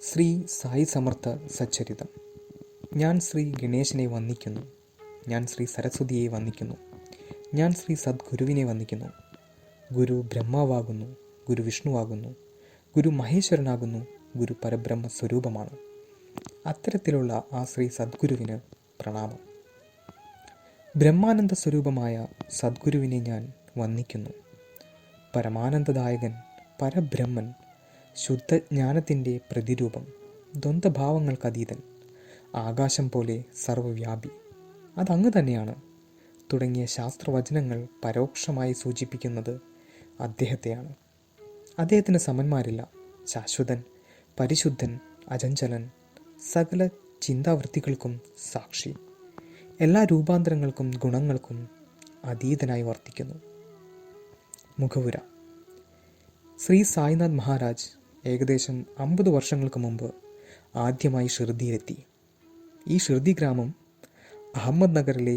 ശ്രീ സായി സമർത്ഥ സച്ചരിതം. ഞാൻ ശ്രീ ഗണേശനെ വന്ദിക്കുന്നു. ഞാൻ ശ്രീ സരസ്വതിയെ വന്ദിക്കുന്നു. ഞാൻ ശ്രീ സദ്ഗുരുവിനെ വന്ദിക്കുന്നു. ഗുരു ബ്രഹ്മാവാകുന്നു, ഗുരു വിഷ്ണുവാകുന്നു, ഗുരു മഹേശ്വരനാകുന്നു, ഗുരു പരബ്രഹ്മ സ്വരൂപമാണ്. അത്തരത്തിലുള്ള ആ ശ്രീ സദ്ഗുരുവിന് പ്രണാമം. ബ്രഹ്മാനന്ദ സ്വരൂപമായ സദ്ഗുരുവിനെ ഞാൻ വന്ദിക്കുന്നു. പരമാനന്ദദായകൻ, പരബ്രഹ്മൻ, ശുദ്ധജ്ഞാനത്തിൻ്റെ പ്രതിരൂപം, ദ്വന്ദ്ഭാവങ്ങൾക്കതീതൻ, ആകാശം പോലെ സർവ്വവ്യാപി, അതങ്ങ് തന്നെയാണ് തുടങ്ങിയ ശാസ്ത്രവചനങ്ങൾ പരോക്ഷമായി സൂചിപ്പിക്കുന്നത് അദ്ദേഹത്തെയാണ്. അദ്ദേഹത്തിന് സമന്മാരില്ല. ശാശ്വതൻ, പരിശുദ്ധൻ, അചഞ്ചലൻ, സകല ചിന്താവൃത്തികൾക്കും സാക്ഷി, എല്ലാ രൂപാന്തരങ്ങൾക്കും ഗുണങ്ങൾക്കും അതീതനായി വർത്തിക്കുന്നു. മുഖവുര. ശ്രീ സായിനാഥ് മഹാരാജ് ഏകദേശം 50 വർഷങ്ങൾക്ക് മുമ്പ് ആദ്യമായി ഷിർദിയിലെത്തി. ഈ ഷിർദി ഗ്രാമം അഹമ്മദ് നഗറിലെ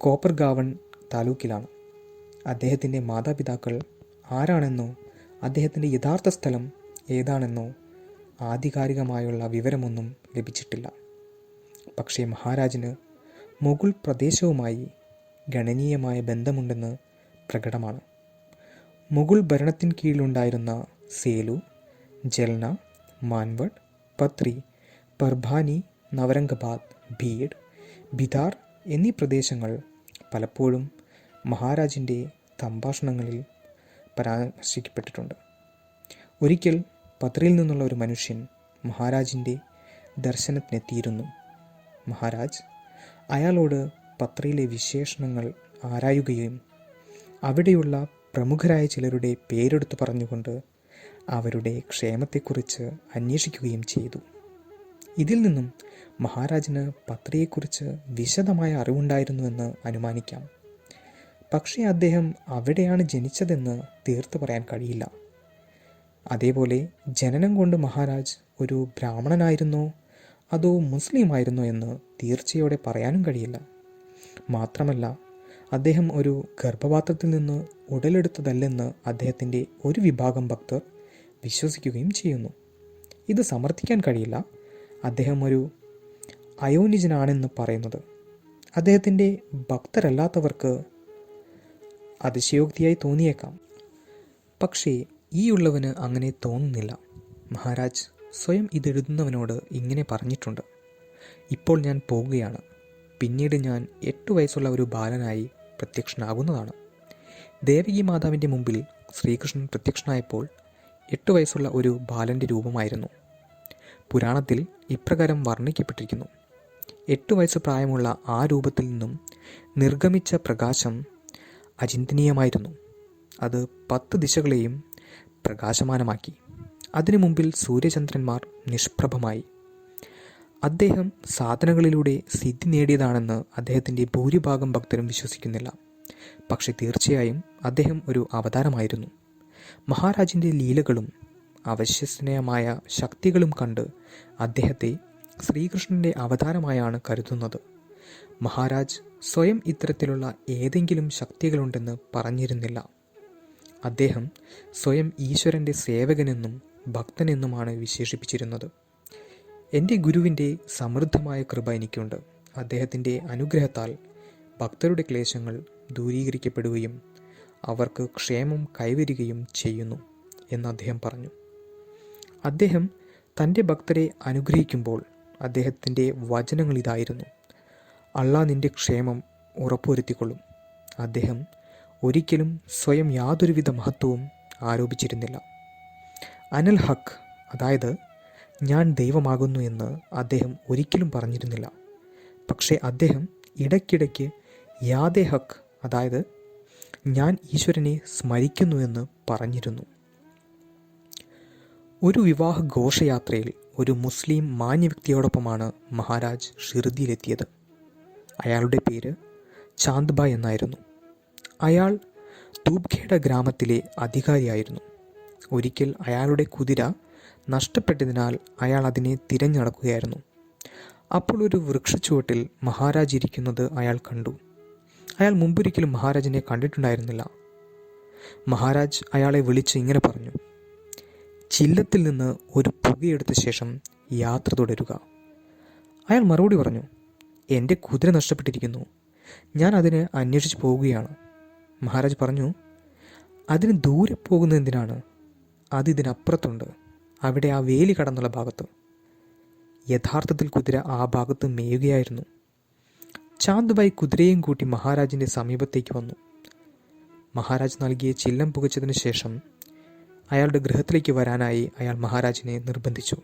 കോപ്പർഗാവൺ താലൂക്കിലാണ്. അദ്ദേഹത്തിൻ്റെ മാതാപിതാക്കൾ ആരാണെന്നോ അദ്ദേഹത്തിൻ്റെ യഥാർത്ഥ സ്ഥലം ഏതാണെന്നോ ആധികാരികമായുള്ള വിവരമൊന്നും ലഭിച്ചിട്ടില്ല. പക്ഷേ മഹാരാജിന് മുഗൾ പ്രദേശവുമായി ഗണനീയമായ ബന്ധമുണ്ടെന്ന് പ്രകടമാണ്. മുഗൾ ഭരണത്തിൻ കീഴിലുണ്ടായിരുന്ന സേലു, ജൽന, മാൻവഡ്, പത്രി, പർഭാനി, നവരംഗബാദ്, ഭീഡ്, ബിദാർ എന്നീ പ്രദേശങ്ങൾ പലപ്പോഴും മഹാരാജിൻ്റെ സംഭാഷണങ്ങളിൽ പരാമർശിക്കപ്പെട്ടിട്ടുണ്ട്. ഒരിക്കൽ പത്രിയിൽ നിന്നുള്ള ഒരു മനുഷ്യൻ മഹാരാജിൻ്റെ ദർശനത്തിനെത്തിയിരുന്നു. മഹാരാജ് അയാളോട് പത്രിയിലെ വിശേഷണങ്ങൾ ആരായുകയും അവിടെയുള്ള പ്രമുഖരായ ചിലരുടെ പേരെടുത്തു പറഞ്ഞുകൊണ്ട് അവരുടെ ക്ഷേമത്തെക്കുറിച്ച് അന്വേഷിക്കുകയും ചെയ്തു. ഇതിൽ നിന്നും മഹാരാജിന് പത്രിയെക്കുറിച്ച് വിശദമായ അറിവുണ്ടായിരുന്നുവെന്ന് അനുമാനിക്കാം. പക്ഷേ അദ്ദേഹം അവിടെയാണ് ജനിച്ചതെന്ന് തീർത്തു പറയാൻ കഴിയില്ല. അതേപോലെ ജനനം കൊണ്ട് മഹാരാജ് ഒരു ബ്രാഹ്മണനായിരുന്നോ അതോ മുസ്ലിം ആയിരുന്നോ എന്ന് തീർച്ചയോടെ പറയാനും കഴിയില്ല. മാത്രമല്ല, അദ്ദേഹം ഒരു ഗർഭപാത്രത്തിൽ നിന്ന് ഉടലെടുത്തതല്ലെന്ന് അദ്ദേഹത്തിൻ്റെ ഒരു വിഭാഗം ഭക്തർ വിശ്വസിക്കുകയും ചെയ്യുന്നു. ഇത് സമർത്ഥിക്കാൻ കഴിയില്ല. അദ്ദേഹം ഒരു അയോനിജനാണെന്ന് പറയുന്നത് അദ്ദേഹത്തിൻ്റെ ഭക്തരല്ലാത്തവർക്ക് അതിശയോക്തിയായി തോന്നിയേക്കാം. പക്ഷേ ഈ ഉള്ളവന് അങ്ങനെ തോന്നുന്നില്ല. മഹാരാജ് സ്വയം ഇതെഴുതുന്നവനോട് ഇങ്ങനെ പറഞ്ഞിട്ടുണ്ട്: ഇപ്പോൾ ഞാൻ പോവുകയാണ്. പിന്നീട് ഞാൻ 8 വയസ്സുള്ള ഒരു ബാലനായി പ്രത്യക്ഷനാകുന്നതാണ്. ദേവകി മാതാവിൻ്റെ മുമ്പിൽ ശ്രീകൃഷ്ണൻ പ്രത്യക്ഷനായപ്പോൾ 8 വയസ്സുള്ള ഒരു ബാലൻ്റെ രൂപമായിരുന്നു. പുരാണത്തിൽ ഇപ്രകാരം വർണ്ണിക്കപ്പെട്ടിരിക്കുന്നു: 8 വയസ്സ് പ്രായമുള്ള ആ രൂപത്തിൽ നിന്നും നിർഗമിച്ച പ്രകാശം അചിന്തനീയമായിരുന്നു. അത് 10 ദിശകളെയും പ്രകാശമാനമാക്കി. അതിനു മുമ്പിൽ സൂര്യചന്ദ്രന്മാർ നിഷ്പ്രഭമായി. അദ്ദേഹം സാധനകളിലൂടെ സിദ്ധി നേടിയതാണെന്ന് അദ്ദേഹത്തിൻ്റെ ഭൂരിഭാഗം ഭക്തരും വിശ്വസിക്കുന്നില്ല. പക്ഷെ തീർച്ചയായും അദ്ദേഹം ഒരു അവതാരമായിരുന്നു. മഹാരാജിൻ്റെ ലീലകളും അവിശ്വസനീയമായ ശക്തികളും കണ്ട് അദ്ദേഹത്തെ ശ്രീകൃഷ്ണൻ്റെ അവതാരമായാണ് കരുതുന്നത്. മഹാരാജ് സ്വയം ഇത്തരത്തിലുള്ള ഏതെങ്കിലും ശക്തികളുണ്ടെന്ന് പറഞ്ഞിരുന്നില്ല. അദ്ദേഹം സ്വയം ഈശ്വരൻ്റെ സേവകനെന്നും ഭക്തനെന്നുമാണ് വിശേഷിപ്പിച്ചിരുന്നത്. എൻ്റെ ഗുരുവിൻ്റെ സമൃദ്ധമായ കൃപ എനിക്കുണ്ട്. അദ്ദേഹത്തിൻ്റെ അനുഗ്രഹത്താൽ ഭക്തരുടെ ക്ലേശങ്ങൾ ദൂരീകരിക്കപ്പെടുകയും അവർക്ക് ക്ഷേമം കൈവരികയും ചെയ്യുന്നു എന്ന് അദ്ദേഹം പറഞ്ഞു. അദ്ദേഹം തൻ്റെ ഭക്തരെ അനുഗ്രഹിക്കുമ്പോൾ അദ്ദേഹത്തിൻ്റെ വചനങ്ങൾ ഇതായിരുന്നു: അള്ളാഹ് നിൻ്റെ ക്ഷേമം ഉറപ്പുവരുത്തിക്കൊള്ളും. അദ്ദേഹം ഒരിക്കലും സ്വയം യാതൊരുവിധ മഹത്വവും ആരോപിച്ചിരുന്നില്ല. അനൽ ഹക്ക്, അതായത് ഞാൻ ദൈവമാകുന്നു എന്ന് അദ്ദേഹം ഒരിക്കലും പറഞ്ഞിരുന്നില്ല. പക്ഷേ അദ്ദേഹം ഇടയ്ക്കിടയ്ക്ക് യാദേ ഹക്ക്, അതായത് ഞാൻ ഈശ്വരനെ സ്മരിക്കുന്നുവെന്ന് പറഞ്ഞിരുന്നു. ഒരു വിവാഹ ഘോഷയാത്രയിൽ ഒരു മുസ്ലിം മാന്യവ്യക്തിയോടൊപ്പമാണ് മഹാരാജ് ഷിർദിയിലെത്തിയത്. അയാളുടെ പേര് ചാന്ദ്ബായ് എന്നായിരുന്നു. അയാൾ തൂബ്ഖേഡ ഗ്രാമത്തിലെ അധികാരിയായിരുന്നു. ഒരിക്കൽ അയാളുടെ കുതിര നഷ്ടപ്പെട്ടതിനാൽ അയാൾ അതിനെ തിരഞ്ഞടക്കുകയായിരുന്നു. അപ്പോൾ ഒരു വൃക്ഷച്ചുവട്ടിൽ മഹാരാജ് ഇരിക്കുന്നത് അയാൾ കണ്ടു. അയാൾ മുമ്പൊരിക്കലും മഹാരാജിനെ കണ്ടിട്ടുണ്ടായിരുന്നില്ല. മഹാരാജ് അയാളെ വിളിച്ച് ഇങ്ങനെ പറഞ്ഞു: ചില്ലത്തിൽ നിന്ന് ഒരു പുകയെടുത്ത ശേഷം യാത്ര തുടരുക. അയാൾ മറുപടി പറഞ്ഞു, എൻ്റെ കുതിര നഷ്ടപ്പെട്ടിരിക്കുന്നു, ഞാൻ അതിന് അന്വേഷിച്ച് പോവുകയാണ്. മഹാരാജ് പറഞ്ഞു, അതിന് ദൂരെ പോകുന്നത് എന്തിനാണ്? അത് ഇതിനപ്പുറത്തുണ്ട്, അവിടെ ആ വേലി കടന്നുള്ള ഭാഗത്ത്. യഥാർത്ഥത്തിൽ കുതിര ആ ഭാഗത്ത് മേയുകയായിരുന്നു. ചാന്ദ്ബായി കുതിരയും കൂട്ടി മഹാരാജിൻ്റെ സമീപത്തേക്ക് വന്നു. മഹാരാജ് നൽകിയ ചില്ലം പുകച്ചതിന് ശേഷം അയാളുടെ ഗൃഹത്തിലേക്ക് വരാനായി അയാൾ മഹാരാജിനെ നിർബന്ധിച്ചു.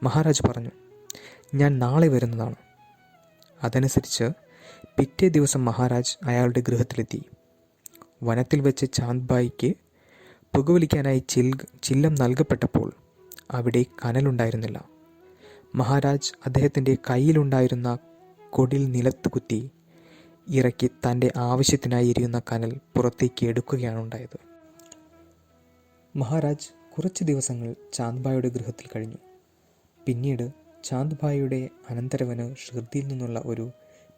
മഹാരാജ് പറഞ്ഞു, ഞാൻ നാളെ വരുന്നതാണ്. അതനുസരിച്ച് പിറ്റേ ദിവസം മഹാരാജ് അയാളുടെ ഗൃഹത്തിലെത്തി. വനത്തിൽ വെച്ച് ചാന്ദ്ബായിക്ക് പുകവലിക്കാനായി ചില്ലം നൽകപ്പെട്ടപ്പോൾ അവിടെ കനലുണ്ടായിരുന്നില്ല. മഹാരാജ് അദ്ദേഹത്തിൻ്റെ കയ്യിലുണ്ടായിരുന്ന കൊടിൽ നിലത്ത് കുത്തി ഇറക്കി തൻ്റെ ആവശ്യത്തിനായി എരിയുന്ന കനൽ പുറത്തേക്ക് എടുക്കുകയാണ് ഉണ്ടായത്. മഹാരാജ് കുറച്ച് ദിവസങ്ങൾ ചാന്ദ്ബായിയുടെ ഗൃഹത്തിൽ കഴിഞ്ഞു. പിന്നീട് ചാന്ദ്ബായിയുടെ അനന്തരവന് ഷിർദിയിൽ നിന്നുള്ള ഒരു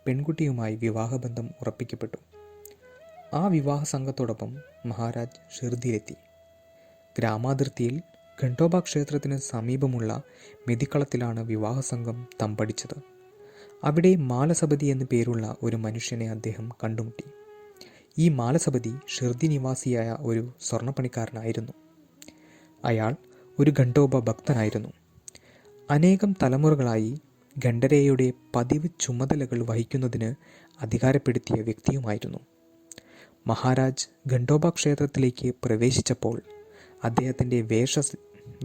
പെൺകുട്ടിയുമായി വിവാഹബന്ധം ഉറപ്പിക്കപ്പെട്ടു. ആ വിവാഹ സംഘത്തോടൊപ്പം മഹാരാജ് ഷിർദിയിലെത്തി. ഗ്രാമാതിർത്തിയിൽ ഖണ്ഡോബ ക്ഷേത്രത്തിന് സമീപമുള്ള മെതിക്കളത്തിലാണ് വിവാഹസംഘം തമ്പടിച്ചത്. അവിടെ മാലസപതി എന്നു പേരുള്ള ഒരു മനുഷ്യനെ അദ്ദേഹം കണ്ടുമുട്ടി. ഈ മാലസപതി ഷിർദി നിവാസിയായ ഒരു സ്വർണ്ണപ്പണിക്കാരനായിരുന്നു. അയാൾ ഒരു ഖണ്ഡോബ ഭക്തനായിരുന്നു. അനേകം തലമുറകളായി ഖണ്ഡരയുടെ പതിവ് ചുമതലകൾ വഹിക്കുന്നതിന് അധികാരപ്പെടുത്തിയ വ്യക്തിയുമായിരുന്നു. മഹാരാജ് ഖണ്ഡോബ ക്ഷേത്രത്തിലേക്ക് പ്രവേശിച്ചപ്പോൾ അദ്ദേഹത്തിൻ്റെ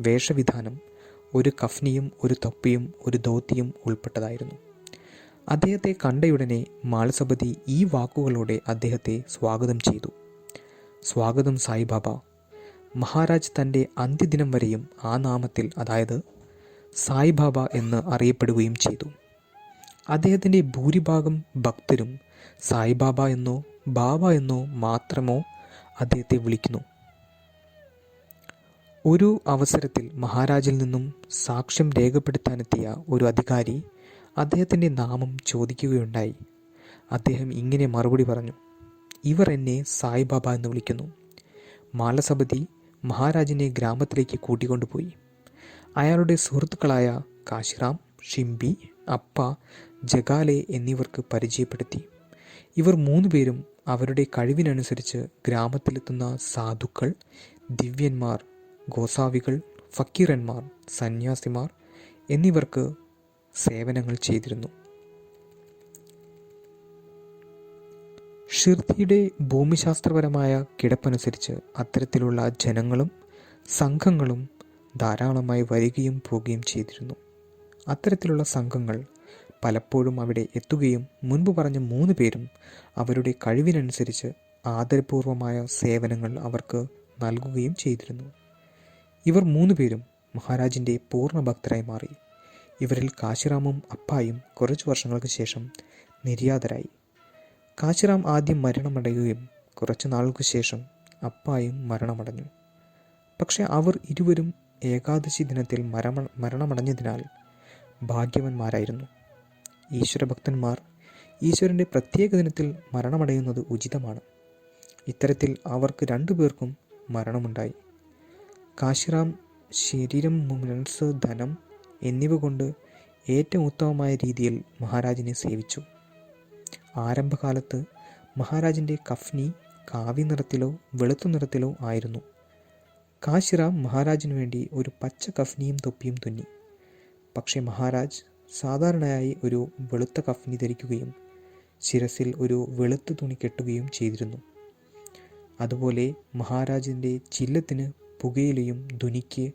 വേഷവിധാനം ഒരു കഫ്നിയും ഒരു തൊപ്പിയും ഒരു ധോത്തിയും ഉൾപ്പെട്ടതായിരുന്നു. അദ്ദേഹത്തെ കണ്ടയുടനെ മാലസപതി ഈ വാക്കുകളോടെ അദ്ദേഹത്തെ സ്വാഗതം ചെയ്തു. സ്വാഗതം സായിബാബ. മഹാരാജ് തൻ്റെ അന്ത്യദിനം വരെയും ആ നാമത്തിൽ, അതായത് സായിബാബ എന്ന് അറിയപ്പെടുകയും ചെയ്തു. അദ്ദേഹത്തിൻ്റെ ഭൂരിഭാഗം ഭക്തരും സായിബാബ എന്നോ ബാബ എന്നോ മാത്രമോ അദ്ദേഹത്തെ വിളിക്കുന്നു. ഒരു അവസരത്തിൽ മഹാരാജിൽ നിന്നും സാക്ഷ്യം രേഖപ്പെടുത്താനെത്തിയ ഒരു അധികാരി അദ്ദേഹത്തിൻ്റെ നാമം ചോദിക്കുകയുണ്ടായി. അദ്ദേഹം ഇങ്ങനെ മറുപടി പറഞ്ഞു, ഇവർ എന്നെ സായിബാബ എന്ന് വിളിക്കുന്നു. മാലസപതി മഹാരാജിനെ ഗ്രാമത്തിലേക്ക് കൂട്ടിക്കൊണ്ടുപോയി. അയാളുടെ സുഹൃത്തുക്കളായ കാശിറാം, ഷിംബി, അപ്പ, ജഗാലെ എന്നിവർക്ക് പരിചയപ്പെടുത്തി. ഇവർ 3 പേരും അവരുടെ കഴിവിനനുസരിച്ച് ഗ്രാമത്തിലെത്തുന്ന സാധുക്കൾ, ദിവ്യന്മാർ, ഗോസാവികൾ, ഫക്കീറന്മാർ, സന്യാസിമാർ എന്നിവർക്ക് സേവനങ്ങൾ ചെയ്തിരുന്നു. ഷിർദിയുടെ ഭൂമിശാസ്ത്രപരമായ കിടപ്പനുസരിച്ച് അത്തരത്തിലുള്ള ജനങ്ങളും സംഘങ്ങളും ധാരാളമായി വരികയും പോവുകയും ചെയ്തിരുന്നു. അത്തരത്തിലുള്ള സംഘങ്ങൾ പലപ്പോഴും അവിടെ എത്തുകയും മുൻപ് പറഞ്ഞ 3 പേരും അവരുടെ കഴിവിനനുസരിച്ച് ആദരപൂർവമായ സേവനങ്ങൾ അവർക്ക് നൽകുകയും ചെയ്തിരുന്നു. ഇവർ 3 പേരും മഹാരാജിൻ്റെ പൂർണ്ണ ഭക്തരായി മാറി. ഇവരിൽ കാശിറാമും അപ്പായും കുറച്ചു വർഷങ്ങൾക്ക് ശേഷം നിര്യാതരായി. കാശിറാം ആദ്യം മരണമടയുകയും കുറച്ചു നാളുകൾക്ക് ശേഷം അപ്പായും മരണമടഞ്ഞു. പക്ഷെ അവർ ഇരുവരും ഏകാദശി ദിനത്തിൽ മരണമടഞ്ഞതിനാൽ ഭാഗ്യവന്മാരായിരുന്നു. ഈശ്വരഭക്തന്മാർ ഈശ്വരൻ്റെ പ്രത്യേക ദിനത്തിൽ മരണമടയുന്നത് ഉചിതമാണ്. ഇത്തരത്തിൽ അവർക്ക് 2 പേർക്കും മരണമുണ്ടായി. കാശിറാം ശരീരം, മനസ്സ്, ധനം എന്നിവ കൊണ്ട് ഏറ്റവും ഉത്തമമായ രീതിയിൽ മഹാരാജിനെ സേവിച്ചു. ആരംഭകാലത്ത് മഹാരാജിൻ്റെ കഫ്നി കാവി നിറത്തിലോ വെളുത്ത നിറത്തിലോ ആയിരുന്നു. കാശിറാം മഹാരാജിനു വേണ്ടി ഒരു പച്ച കഫ്നിയും തൊപ്പിയും തുന്നി. പക്ഷേ മഹാരാജ് സാധാരണയായി ഒരു വെളുത്ത കഫ്നി ധരിക്കുകയും ശിരസിൽ ഒരു വെളുത്ത തുണി കെട്ടുകയും ചെയ്തിരുന്നു. അതുപോലെ മഹാരാജിൻ്റെ ചില്ലത്തിന് പുകയിലയും ധുനിക്ക്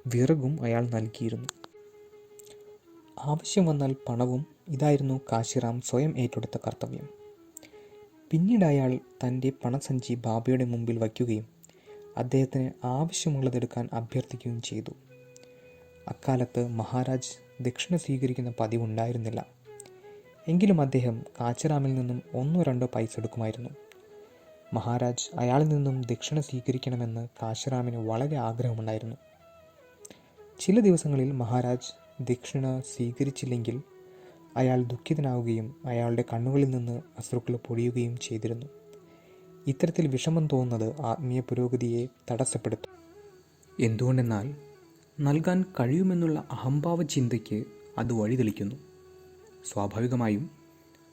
വിറകും അയാൾ നൽകിയിരുന്നു. ആവശ്യം വന്നാൽ പണവും. ഇതായിരുന്നു കാശിറാം സ്വയം ഏറ്റെടുത്ത കർത്തവ്യം. പിന്നീട് അയാൾ തൻ്റെ പണസഞ്ചി ബാബയുടെ മുമ്പിൽ വയ്ക്കുകയും അദ്ദേഹത്തിന് ആവശ്യമുള്ളതെടുക്കാൻ അഭ്യർത്ഥിക്കുകയും ചെയ്തു. അക്കാലത്ത് മഹാരാജ് ദക്ഷിണ സ്വീകരിക്കുന്ന പതിവുണ്ടായിരുന്നില്ല. എങ്കിലും അദ്ദേഹം കാശിറാമിൽ നിന്നും 1-2 പൈസ എടുക്കുമായിരുന്നു. മഹാരാജ് അയാളിൽ നിന്നും ദക്ഷിണ സ്വീകരിക്കണമെന്ന് കാശിറാമിന് വളരെ ആഗ്രഹമുണ്ടായിരുന്നു. ചില ദിവസങ്ങളിൽ മഹാരാജ് ദക്ഷിണ സ്വീകരിച്ചില്ലെങ്കിൽ അയാൾ ദുഃഖിതനാവുകയും അയാളുടെ കണ്ണുകളിൽ നിന്ന് അശ്രുക്കൾ പൊഴിയുകയും ചെയ്തിരുന്നു. ഇത്തരത്തിൽ വിഷമം തോന്നുന്നത് ആത്മീയ പുരോഗതിയെ തടസ്സപ്പെടുത്തും. എന്തുകൊണ്ടെന്നാൽ നൽകാൻ കഴിയുമെന്നുള്ള അഹംഭാവ ചിന്തയ്ക്ക് അത് വഴിതെളിക്കുന്നു. സ്വാഭാവികമായും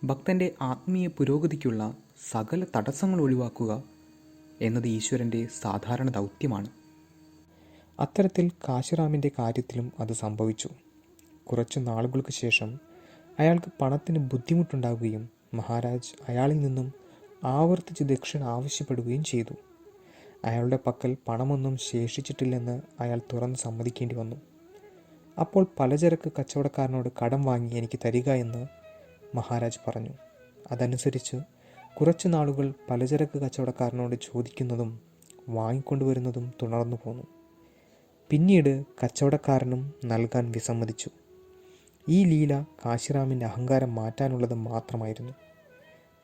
ഭക്തൻ്റെ ആത്മീയ പുരോഗതിക്കുള്ള സകല തടസ്സങ്ങൾ ഒഴിവാക്കുക എന്നത് ഈശ്വരൻ്റെ സാധാരണ ദൗത്യമാണ്. അത്തരത്തിൽ കാശിറാമിൻ്റെ കാര്യത്തിലും അത് സംഭവിച്ചു. കുറച്ചു നാളുകൾക്ക് ശേഷം അയാൾക്ക് പണത്തിന് ബുദ്ധിമുട്ടുണ്ടാവുകയും മഹാരാജ് അയാളിൽ നിന്നും ആവർത്തിച്ച് ദക്ഷിണ ആവശ്യപ്പെടുകയും ചെയ്തു. അയാളുടെ പക്കൽ പണമൊന്നും ശേഷിച്ചിട്ടില്ലെന്ന് അയാൾ തുറന്ന് സമ്മതിക്കേണ്ടി വന്നു. അപ്പോൾ പലചരക്ക് കച്ചവടക്കാരനോട് കടം വാങ്ങി എനിക്ക് തരിക എന്ന് മഹാരാജ് പറഞ്ഞു. അതനുസരിച്ച് കുറച്ചു നാളുകൾ പലചരക്ക് കച്ചവടക്കാരനോട് ചോദിക്കുന്നതും വാങ്ങിക്കൊണ്ടുവരുന്നതും തുടർന്നു പോന്നു. പിന്നീട് കച്ചവടക്കാരനും നൽകാൻ വിസമ്മതിച്ചു. ഈ ലീല കാശിറാമിൻ്റെ അഹങ്കാരം മാറ്റാനുള്ളത് മാത്രമായിരുന്നു.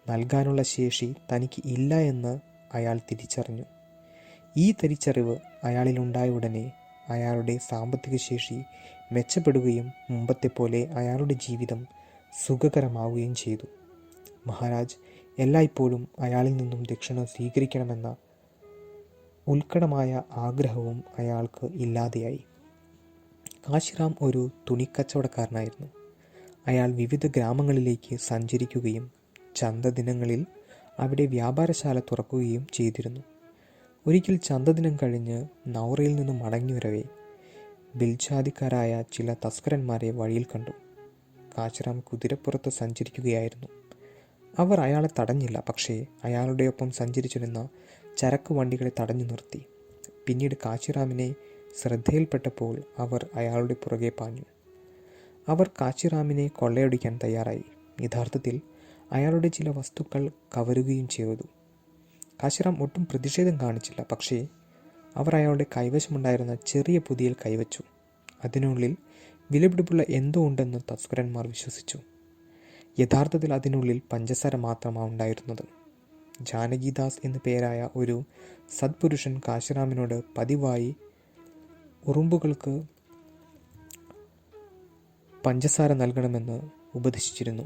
നൽകാനുള്ള ശേഷി തനിക്ക് ഇല്ല എന്ന് അയാൾ തിരിച്ചറിഞ്ഞു. ഈ തിരിച്ചറിവ് അയാളിലുണ്ടായ ഉടനെ അയാളുടെ സാമ്പത്തിക ശേഷി മെച്ചപ്പെടുകയും മുമ്പത്തെ പോലെ അയാളുടെ ജീവിതം സുഖകരമാവുകയും ചെയ്തു. മഹാരാജ് എല്ലായ്പ്പോഴും അയാളിൽ നിന്നും ദക്ഷിണ സ്വീകരിക്കണമെന്ന ഉത്കടമായ ആഗ്രഹവും അയാൾക്ക് ഇല്ലാതെയായി. കാശിറാം ഒരു തുണിക്കച്ചവടക്കാരനായിരുന്നു. അയാൾ വിവിധ ഗ്രാമങ്ങളിലേക്ക് സഞ്ചരിക്കുകയും ചന്ത ദിനങ്ങളിൽ അവിടെ വ്യാപാരശാല തുറക്കുകയും ചെയ്തിരുന്നു. ഒരിക്കൽ ചന്തദിനം കഴിഞ്ഞ് നൗറയിൽ നിന്നും മടങ്ങിവരവേ ബിൽജാതിക്കാരായ ചില തസ്കരന്മാരെ വഴിയിൽ കണ്ടു. കാശിറാം കുതിരപ്പുറത്ത് സഞ്ചരിക്കുകയായിരുന്നു. അവർ അയാളെ തടഞ്ഞില്ല. പക്ഷേ അയാളുടെ ഒപ്പം സഞ്ചരിച്ചിരുന്ന ചരക്ക് വണ്ടികളെ തടഞ്ഞു നിർത്തി. പിന്നീട് കാശിറാമിനെ ശ്രദ്ധയിൽപ്പെട്ടപ്പോൾ അവർ അയാളുടെ പുറകെ പാഞ്ഞു. അവർ കാശിറാമിനെ കൊള്ളയടിക്കാൻ തയ്യാറായി. യഥാർത്ഥത്തിൽ അയാളുടെ ചില വസ്തുക്കൾ കവരുകയും ചെയ്തു. കാശിറാം ഒട്ടും പ്രതിഷേധം കാണിച്ചില്ല. പക്ഷേ അവർ അയാളുടെ കൈവശമുണ്ടായിരുന്ന ചെറിയ പൊതിയിൽ കൈവച്ചു. അതിനുള്ളിൽ വിലപിടിപ്പുള്ള എന്തോ ഉണ്ടെന്ന് തസ്കരന്മാർ വിശ്വസിച്ചു. യഥാർത്ഥത്തിൽ അതിനുള്ളിൽ പഞ്ചസാര മാത്രമാണ് ഉണ്ടായിരുന്നത്. ജാനകിദാസ് എന്നു പേരായ ഒരു സത്പുരുഷൻ കാശിറാമിനോട് പതിവായി ഉറുമ്പുകൾക്ക് പഞ്ചസാര നൽകണമെന്ന് ഉപദേശിച്ചിരുന്നു.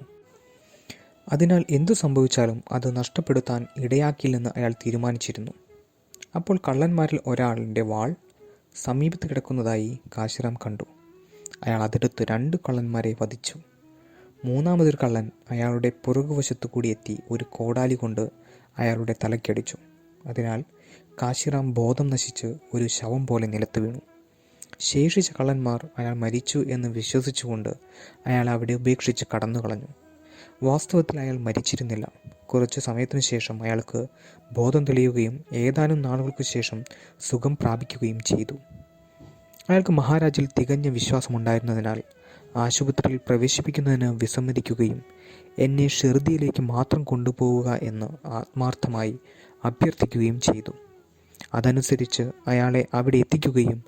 അതിനാൽ എന്തു സംഭവിച്ചാലും അത് നഷ്ടപ്പെടുത്താൻ ഇടയാക്കില്ലെന്ന് അയാൾ തീരുമാനിച്ചിരുന്നു. അപ്പോൾ കള്ളന്മാരിൽ ഒരാളിൻ്റെ വാൾ സമീപത്ത് കിടക്കുന്നതായി കാശിറാം കണ്ടു. അയാൾ അതെടുത്ത് 2 കള്ളന്മാരെ വധിച്ചു. മൂന്നാമതൊരു കള്ളൻ അയാളുടെ പുറകുവശത്തു കൂടി എത്തി ഒരു കോടാലി കൊണ്ട് അയാളുടെ തലയ്ക്കടിച്ചു. അതിനാൽ കാശിറാം ബോധം നശിച്ച് ഒരു ശവം പോലെ നിലത്ത് വീണു. ശേഷിച്ച കള്ളന്മാർ അയാൾ മരിച്ചു എന്ന് വിശ്വസിച്ചുകൊണ്ട് അയാൾ അവിടെ ഉപേക്ഷിച്ച് കടന്നു കളഞ്ഞു. വാസ്തവത്തിൽ അയാൾ മരിച്ചിരുന്നില്ല. കുറച്ചു സമയത്തിനു ശേഷം അയാൾക്ക് ബോധം തെളിയുകയും ഏതാനും നാളുകൾക്ക് ശേഷം സുഖം പ്രാപിക്കുകയും ചെയ്തു. അയാൾക്ക് മഹാരാജിൽ തികഞ്ഞ വിശ്വാസമുണ്ടായിരുന്നതിനാൽ ആശുപത്രിയിൽ പ്രവേശിപ്പിക്കുന്നതിന് വിസമ്മതിക്കുകയും എന്നെ ഷിർദിയിലേക്ക് മാത്രം കൊണ്ടുപോവുക എന്ന് ആത്മാർത്ഥമായി അഭ്യർത്ഥിക്കുകയും ചെയ്തു. അതനുസരിച്ച് അയാളെ അവിടെ എത്തിക്കുകയും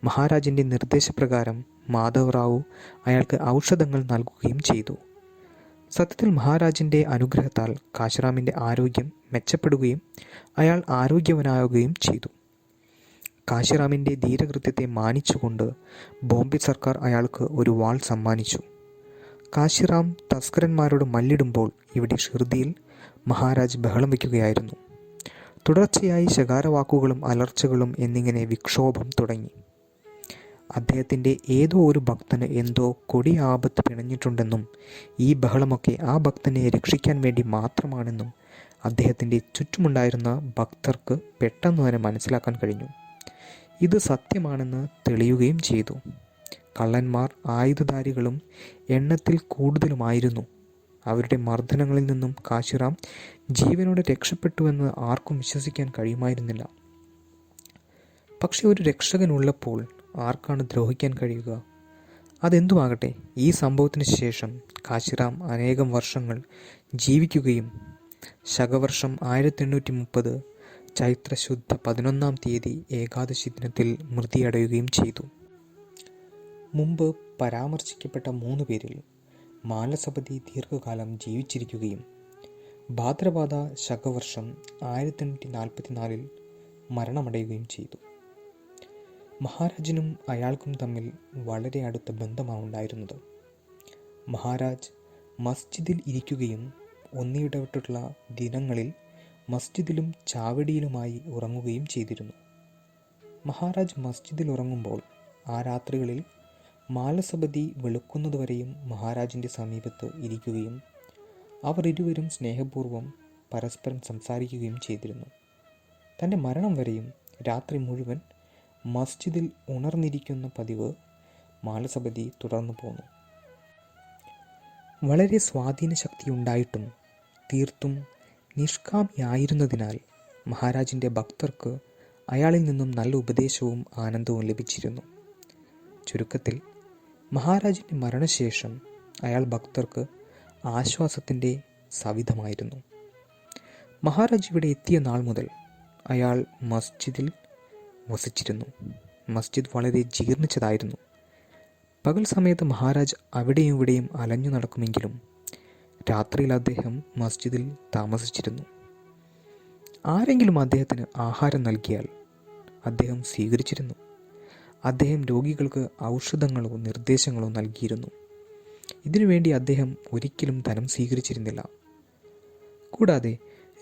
മഹാരാജിൻ്റെ നിർദ്ദേശപ്രകാരം മാധവ് റാവു അയാൾക്ക് ഔഷധങ്ങൾ നൽകുകയും ചെയ്തു. സത്യത്തിൽ മഹാരാജിൻ്റെ അനുഗ്രഹത്താൽ കാശിറാമിൻ്റെ ആരോഗ്യം മെച്ചപ്പെടുകയും അയാൾ ആരോഗ്യവാനാവുകയും ചെയ്തു. കാശിറാമിൻ്റെ ധീരകൃത്യത്തെ മാനിച്ചുകൊണ്ട് ബോംബെ സർക്കാർ അയാൾക്ക് ഒരു വാൾ സമ്മാനിച്ചു. കാശിറാം തസ്കരന്മാരോട് മല്ലിടുമ്പോൾ ഇവിടെ ഷിർദിയിൽ മഹാരാജ് ബഹളം വയ്ക്കുകയായിരുന്നു. തുടർച്ചയായി ശകാരവാക്കുകളും അലർച്ചകളും എന്നിങ്ങനെ വിക്ഷോഭം തുടങ്ങി. അദ്ദേഹത്തിൻ്റെ ഏതോ ഒരു ഭക്തന് എന്തോ കൊടിയ ആപത്ത് പിണഞ്ഞിട്ടുണ്ടെന്നും ഈ ബഹളമൊക്കെ ആ ഭക്തനെ രക്ഷിക്കാൻ വേണ്ടി മാത്രമാണെന്നും അദ്ദേഹത്തിൻ്റെ ചുറ്റുമുണ്ടായിരുന്ന ഭക്തർക്ക് പെട്ടെന്ന് തന്നെ മനസ്സിലാക്കാൻ കഴിഞ്ഞു. ഇത് സത്യമാണെന്ന് തെളിയുകയും ചെയ്തു. കള്ളന്മാർ ആയുധധാരികളും എണ്ണത്തിൽ കൂടുതലുമായിരുന്നു. അവരുടെ മർദ്ദനങ്ങളിൽ നിന്നും കാശിറാം ജീവനോടെ രക്ഷപ്പെട്ടുവെന്ന് ആർക്കും വിശ്വസിക്കാൻ കഴിയുമായിരുന്നില്ല. പക്ഷെ ഒരു രക്ഷകനുള്ളപ്പോൾ ആർക്കാണ് ദ്രോഹിക്കാൻ കഴിയുക? അതെന്തുമാകട്ടെ, ഈ സംഭവത്തിന് ശേഷം കാശിറാം അനേകം വർഷങ്ങൾ ജീവിക്കുകയും ശകവർഷം 1830 ചൈത്രശുദ്ധ 11-ാം തീയതി ഏകാദശി ദിനത്തിൽ മൃതിയടയുകയും ചെയ്തു. മുമ്പ് പരാമർശിക്കപ്പെട്ട 3 പേരിൽ മാലസപതി ദീർഘകാലം ജീവിച്ചിരിക്കുകയും ഭാദ്രപാദ ശകവർഷം 1844 മരണമടയുകയും ചെയ്തു. മഹാരാജിനും അയാൾക്കും തമ്മിൽ വളരെ അടുത്ത ബന്ധമാണ് ഉണ്ടായിരുന്നത്. മഹാരാജ് മസ്ജിദിൽ ഇരിക്കുകയും ഒന്നിടവിട്ടുള്ള ദിനങ്ങളിൽ മസ്ജിദിലും ചാവടിയിലുമായി ഉറങ്ങുകയും ചെയ്തിരുന്നു. മഹാരാജ് മസ്ജിദിൽ ഉറങ്ങുമ്പോൾ ആ രാത്രികളിൽ മാലസപതി വെളുക്കുന്നതുവരെയും മഹാരാജിൻ്റെ സമീപത്ത് ഇരിക്കുകയും അവർ ഇരുവരും സ്നേഹപൂർവ്വം പരസ്പരം സംസാരിക്കുകയും ചെയ്തിരുന്നു. തൻ്റെ മരണം വരെയും രാത്രി മുഴുവൻ മസ്ജിദിൽ ഉണർന്നിരിക്കുന്ന പതിവ് മാലസപതി തുടർന്നു പോന്നു. വളരെ സ്വാധീന ശക്തിയുണ്ടായിട്ടും തീർത്തും നിഷ്കാമിയായിരുന്നതിനാൽ മഹാരാജിൻ്റെ ഭക്തർക്ക് അയാളിൽ നിന്നും നല്ല ഉപദേശവും ആനന്ദവും ലഭിച്ചിരുന്നു. ചുരുക്കത്തിൽ മഹാരാജിൻ്റെ മരണശേഷം അയാൾ ഭക്തർക്ക് ആശ്വാസത്തിൻ്റെ സവിധമായിരുന്നു. മഹാരാജ് ഇവിടെ എത്തിയ നാൾ മുതൽ അയാൾ മസ്ജിദിൽ വസിച്ചിരുന്നു. മസ്ജിദ് വളരെ ജീർണിച്ചതായിരുന്നു. പകൽ സമയത്ത് മഹാരാജ് അവിടെയും ഇവിടെയും അലഞ്ഞു നടക്കുമെങ്കിലും രാത്രിയിൽ അദ്ദേഹം മസ്ജിദിൽ താമസിച്ചിരുന്നു. ആരെങ്കിലും അദ്ദേഹത്തിന് ആഹാരം നൽകിയാൽ അദ്ദേഹം സ്വീകരിച്ചിരുന്നു. അദ്ദേഹം രോഗികൾക്ക് ഔഷധങ്ങളോ നിർദ്ദേശങ്ങളോ നൽകിയിരുന്നു. ഇതിനുവേണ്ടി അദ്ദേഹം ഒരിക്കലും ധനം സ്വീകരിച്ചിരുന്നില്ല. കൂടാതെ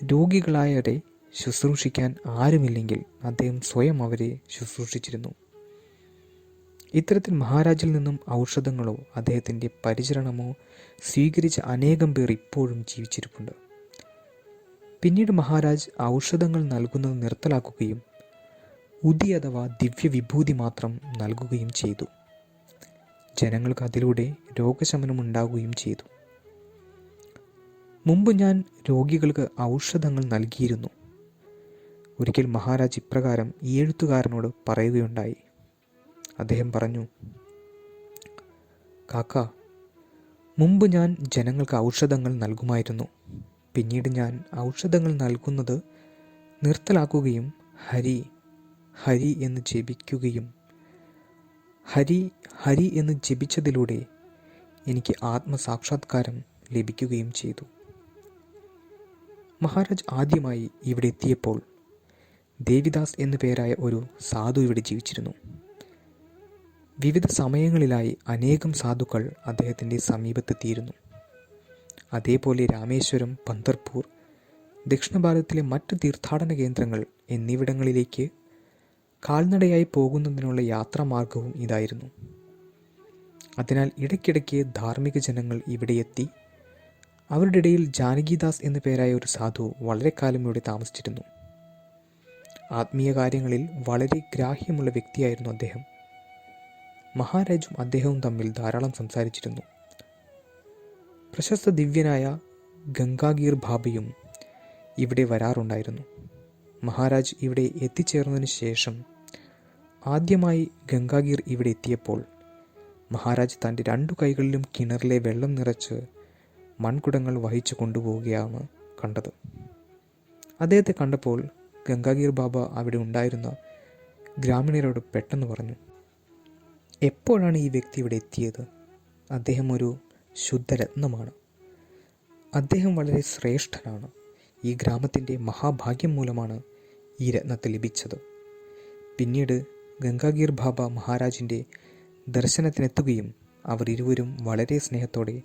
രോഗികളായവരെ ശുശ്രൂഷിക്കാൻ ആരുമില്ലെങ്കിൽ അദ്ദേഹം സ്വയം അവരെ ശുശ്രൂഷിച്ചിരുന്നു. ഇത്തരത്തിൽ മഹാരാജിൽ നിന്നും ഔഷധങ്ങളോ അദ്ദേഹത്തിൻ്റെ പരിചരണമോ സ്വീകരിച്ച അനേകം പേർ ഇപ്പോഴും ജീവിച്ചിരിപ്പുണ്ട്. പിന്നീട് മഹാരാജ് ഔഷധങ്ങൾ നൽകുന്നത് നിർത്തലാക്കുകയും ഉദി അഥവാ ദിവ്യവിഭൂതി മാത്രം നൽകുകയും ചെയ്തു. ജനങ്ങൾക്ക് അതിലൂടെ രോഗശമനം ഉണ്ടാകുകയും ചെയ്തു. മുമ്പ് ഞാൻ രോഗികൾക്ക് ഔഷധങ്ങൾ നൽകിയിരുന്നു. ഒരിക്കൽ മഹാരാജ് ഇപ്രകാരം ഈ എഴുത്തുകാരനോട് പറയുകയുണ്ടായി. അദ്ദേഹം പറഞ്ഞു, കാക്ക, മുമ്പ് ഞാൻ ജനങ്ങൾക്ക് ഔഷധങ്ങൾ നൽകുമായിരുന്നു. പിന്നീട് ഞാൻ ഔഷധങ്ങൾ നൽകുന്നത് നിർത്തലാക്കുകയും ഹരി ഹരി എന്ന് ജപിക്കുകയും ഹരി ഹരി എന്ന് ജപിച്ചതിലൂടെ എനിക്ക് ആത്മസാക്ഷാത്കാരം ലഭിക്കുകയും ചെയ്തു. മഹാരാജ് ആദ്യമായി ഇവിടെ എത്തിയപ്പോൾ ദേവിദാസ് എന്നു പേരായ ഒരു സാധു ഇവിടെ ജീവിച്ചിരുന്നു. വിവിധ സമയങ്ങളിലായി അനേകം സാധുക്കൾ അദ്ദേഹത്തിൻ്റെ സമീപത്തെത്തിയിരുന്നു. അതേപോലെ രാമേശ്വരം, പന്തർപൂർ, ദക്ഷിണ ഭാരതത്തിലെ മറ്റ് തീർത്ഥാടന കേന്ദ്രങ്ങൾ എന്നിവിടങ്ങളിലേക്ക് കാൽനടയായി പോകുന്നതിനുള്ള യാത്രാമാർഗവും ഇതായിരുന്നു. അതിനാൽ ഇടയ്ക്കിടയ്ക്ക് ധാർമ്മിക ജനങ്ങൾ ഇവിടെ എത്തി. അവരുടെ ഇടയിൽ ജാനകിദാസ് എന്നു പേരായ ഒരു സാധു വളരെ കാലം ഇവിടെ താമസിച്ചിരുന്നു. ആത്മീയ കാര്യങ്ങളിൽ വളരെ ഗ്രാഹ്യമുള്ള വ്യക്തിയായിരുന്നു അദ്ദേഹം. മഹാരാജും അദ്ദേഹവും തമ്മിൽ ധാരാളം സംസാരിച്ചിരുന്നു. പ്രശസ്ത ദിവ്യനായ ഗംഗാഗീർ ബാബയും ഇവിടെ വരാറുണ്ടായിരുന്നു. മഹാരാജ് ഇവിടെ എത്തിച്ചേർന്നതിന് ശേഷം ആദ്യമായി ഗംഗാഗീർ ഇവിടെ എത്തിയപ്പോൾ മഹാരാജ് തൻ്റെ 2 കൈകളിലും കിണറിലെ വെള്ളം നിറച്ച് മൺകുടങ്ങൾ വഹിച്ചു കൊണ്ടുപോവുകയാണ് കണ്ടത്. അദ്ദേഹത്തെ കണ്ടപ്പോൾ ഗംഗാഗീർ ബാബ അവിടെ ഉണ്ടായിരുന്ന ഗ്രാമീണരോട് പെട്ടെന്ന് പറഞ്ഞു, എപ്പോഴാണ് ഈ വ്യക്തി ഇവിടെ എത്തിയത്? അദ്ദേഹം ഒരു ശുദ്ധരത്നമാണ്. അദ്ദേഹം വളരെ ശ്രേഷ്ഠനാണ്. ഈ ഗ്രാമത്തിൻ്റെ മഹാഭാഗ്യം മൂലമാണ് ഈ രത്നത്തെ ലഭിച്ചത്. പിന്നീട് ഗംഗാഗീർ ബാബ മഹാരാജിൻ്റെ ദർശനത്തിനെത്തുകയും അവർ ഇരുവരും വളരെ സ്നേഹത്തോടെ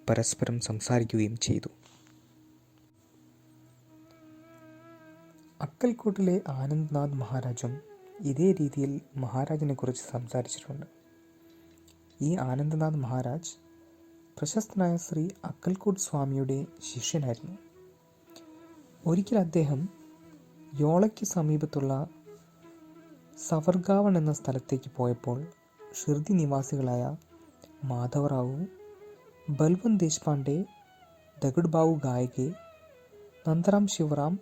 പരസ്പരം സംസാരിക്കുകയും ചെയ്തു. അക്കൽക്കോട്ടിലെ ആനന്ദ്നാഥ് മഹാരാജും ഇതേ രീതിയിൽ മഹാരാജിനെ കുറിച്ച് സംസാരിച്ചിട്ടുണ്ട്. ഈ ആനന്ദ്നാഥ് മഹാരാജ് പ്രശസ്തനായ ശ്രീ അക്കൽക്കോട്ട് സ്വാമിയുടെ ശിഷ്യനായിരുന്നു. ഒരിക്കൽ അദ്ദേഹം യോളയ്ക്ക് സമീപത്തുള്ള സവർഗാവൺ എന്ന സ്ഥലത്തേക്ക് പോയപ്പോൾ ഷിർദി നിവാസികളായ മാധവറാവു, ബൽവന്ത് ദേശ്പാണ്ഡെ, ദഗഡ്ബാവു ഗായകെ, നന്ദറാം ശിവറാം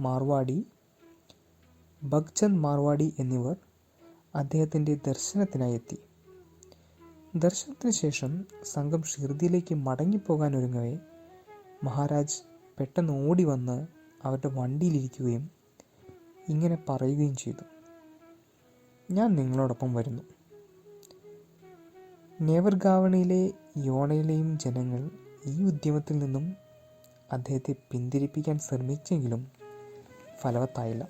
മാർവാടി, ഭഗ്ചന്ദ് മാർവാടി എന്നിവർ അദ്ദേഹത്തിൻ്റെ ദർശനത്തിനായി എത്തി. ദർശനത്തിന് ശേഷം സംഘം ഷിർദിയിലേക്ക് മടങ്ങിപ്പോകാനൊരുങ്ങവേ മഹാരാജ് പെട്ടെന്ന് ഓടി വന്ന് അവരുടെ വണ്ടിയിലിരിക്കുകയും ഇങ്ങനെ പറയുകയും ചെയ്തു, ഞാൻ നിങ്ങളോടൊപ്പം വരുന്നു. നേവർഗാവണിയിലെ യോണയിലെയും ജനങ്ങൾ ഈ ഉദ്യമത്തിൽ നിന്നും അദ്ദേഹത്തെ പിന്തിരിപ്പിക്കാൻ ശ്രമിച്ചെങ്കിലും ഫലവത്തായില്ല.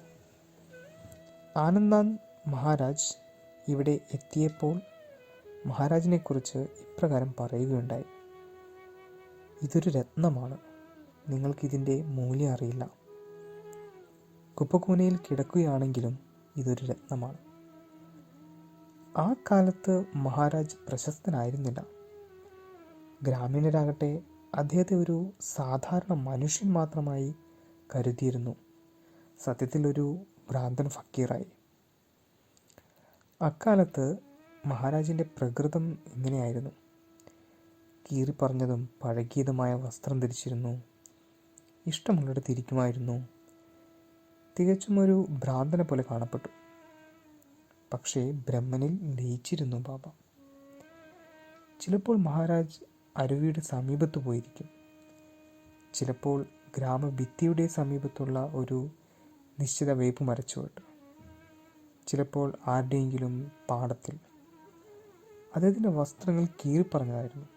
ആനന്ദ്നാഥ് മഹാരാജ് ഇവിടെ എത്തിയപ്പോൾ മഹാരാജിനെക്കുറിച്ച് ഇപ്രകാരം പറയുകയുണ്ടായി, ഇതൊരു രത്നമാണ്. നിങ്ങൾക്കിതിൻ്റെ മൂല്യം അറിയില്ല. കുപ്പക്കൂനയിൽ കിടക്കുകയാണെങ്കിലും ഇതൊരു രത്നമാണ്. ആ കാലത്ത് മഹാരാജ് പ്രശസ്തനായിരുന്നില്ല. ഗ്രാമീണരാകട്ടെ അദ്ദേഹത്തെ ഒരു സാധാരണ മനുഷ്യൻ മാത്രമായി കരുതിയിരുന്നു, സത്യത്തിൽ ഒരു ഭ്രാന്തൻ ഫക്കീറായി. അക്കാലത്ത് മഹാരാജിൻ്റെ പ്രകൃതം ഇങ്ങനെയായിരുന്നു. കീറിപ്പറഞ്ഞതും പഴകിയതുമായ വസ്ത്രം ധരിച്ചിരുന്നു, ഇഷ്ടമുള്ളിടത്ത് ഇരിക്കുമായിരുന്നു, തികച്ചും ഒരു ഭ്രാന്തനെ പോലെ കാണപ്പെട്ടു. പക്ഷേ ബ്രഹ്മനിൽ ലയിച്ചിരുന്നു ബാബ. ചിലപ്പോൾ മഹാരാജ് അരുവിയുടെ സമീപത്ത് പോയിരിക്കും, ചിലപ്പോൾ ഗ്രാമഭിത്തിയുടെ സമീപത്തുള്ള ഒരു നിശ്ചിത വേപ്പ് മരച്ചുവട്ട്, ചിലപ്പോൾ ആരുടെയെങ്കിലും പാടത്തിൽ. അദ്ദേഹത്തിൻ്റെ വസ്ത്രങ്ങൾ കീറിപ്പറഞ്ഞതായിരുന്നു.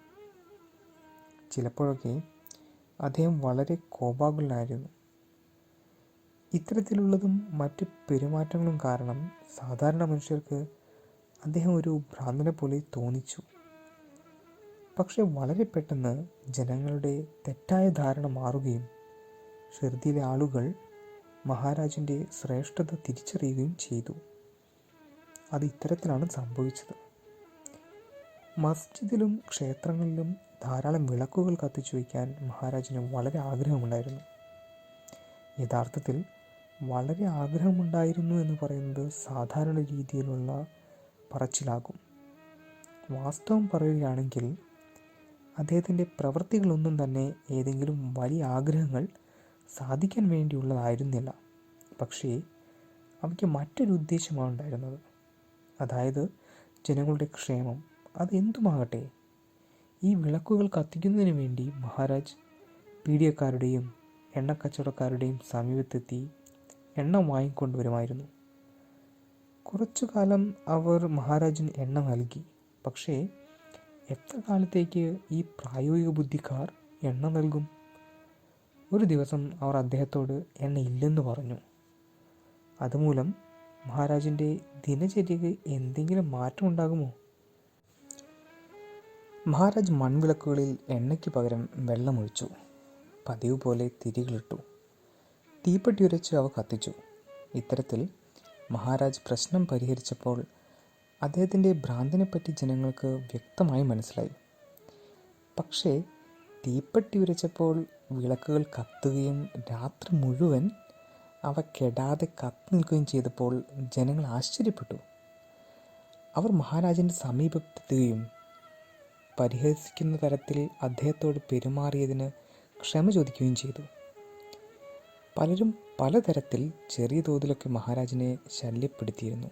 ചിലപ്പോഴൊക്കെ അദ്ദേഹം വളരെ കോപാകുലനായിരുന്നു. ഇത്തരത്തിലുള്ളതും മറ്റ് പെരുമാറ്റങ്ങളും കാരണം സാധാരണ മനുഷ്യർക്ക് അദ്ദേഹം ഒരു ഭ്രാന്തനെ പോലെ തോന്നിച്ചു. പക്ഷെ വളരെ പെട്ടെന്ന് ജനങ്ങളുടെ തെറ്റായ ധാരണ മാറുകയും ഷിർദിയിലെ ആളുകൾ മഹാരാജിൻ്റെ ശ്രേഷ്ഠത തിരിച്ചറിയുകയും ചെയ്തു. അത് ഇത്തരത്തിലാണ് സംഭവിച്ചത്. മസ്ജിദിലും ക്ഷേത്രങ്ങളിലും ധാരാളം വിളക്കുകൾ കത്തിച്ചു വയ്ക്കാൻ മഹാരാജിന് വളരെ ആഗ്രഹമുണ്ടായിരുന്നു. യഥാർത്ഥത്തിൽ വളരെ ആഗ്രഹമുണ്ടായിരുന്നു എന്ന് പറയുന്നത് സാധാരണ രീതിയിലുള്ള പറച്ചിലാകും. വാസ്തവം പറയുകയാണെങ്കിൽ അദ്ദേഹത്തിൻ്റെ പ്രവൃത്തികളൊന്നും തന്നെ ഏതെങ്കിലും വലിയ ആഗ്രഹങ്ങൾ സാധിക്കാൻ വേണ്ടിയുള്ളതായിരുന്നില്ല. പക്ഷേ അവയ്ക്ക് മറ്റൊരു ഉദ്ദേശമാണ് ഉണ്ടായിരുന്നത്. അതായത് ജനങ്ങളുടെ ക്ഷേമം. അതെന്തുമാകട്ടെ, ഈ വിളക്കുകൾ കത്തിക്കുന്നതിന് വേണ്ടി മഹാരാജ് പീഡിയക്കാരുടെയും എണ്ണക്കച്ചവടക്കാരുടെയും സമീപത്തെത്തി എണ്ണ വാങ്ങിക്കൊണ്ടുവരുമായിരുന്നു. കുറച്ചു കാലം അവർ മഹാരാജിന് എണ്ണ നൽകി. പക്ഷേ എത്ര കാലത്തേക്ക് ഈ പ്രായോഗിക ബുദ്ധിക്കാർ എണ്ണ നൽകും? ഒരു ദിവസം അവർ അദ്ദേഹത്തോട് എണ്ണ ഇല്ലെന്ന് പറഞ്ഞു. അതുമൂലം മഹാരാജിൻ്റെ ദിനചര്യക്ക് എന്തെങ്കിലും മാറ്റം ഉണ്ടാകുമോ? മഹാരാജ് മൺവിളക്കുകളിൽ എണ്ണയ്ക്ക് പകരം വെള്ളമൊഴിച്ചു. പതിവ് പോലെ തിരികളിട്ടു. തീപ്പെട്ടി ഉരച്ച് അവ കത്തിച്ചു. ഇത്തരത്തിൽ മഹാരാജ് പ്രശ്നം പരിഹരിച്ചപ്പോൾ അദ്ദേഹത്തിൻ്റെ ഭ്രാന്തിനെപ്പറ്റി ജനങ്ങൾക്ക് വ്യക്തമായി മനസ്സിലായി. പക്ഷേ തീപ്പെട്ടി ഉരച്ചപ്പോൾ വിളക്കുകൾ കത്തുകയും രാത്രി മുഴുവൻ അവ കെടാതെ കത്തി നിൽക്കുകയും ചെയ്തപ്പോൾ ജനങ്ങൾ ആശ്ചര്യപ്പെട്ടു. അവർ മഹാരാജൻ്റെ സമീപത്തെത്തുകയും പരിഹസിക്കുന്ന തരത്തിൽ അദ്ദേഹത്തോട് പെരുമാറിയതിന് ക്ഷമ ചോദിക്കുകയും ചെയ്തു. പലരും പലതരത്തിൽ ചെറിയ തോതിലൊക്കെ മഹാരാജിനെ ശല്യപ്പെടുത്തിയിരുന്നു.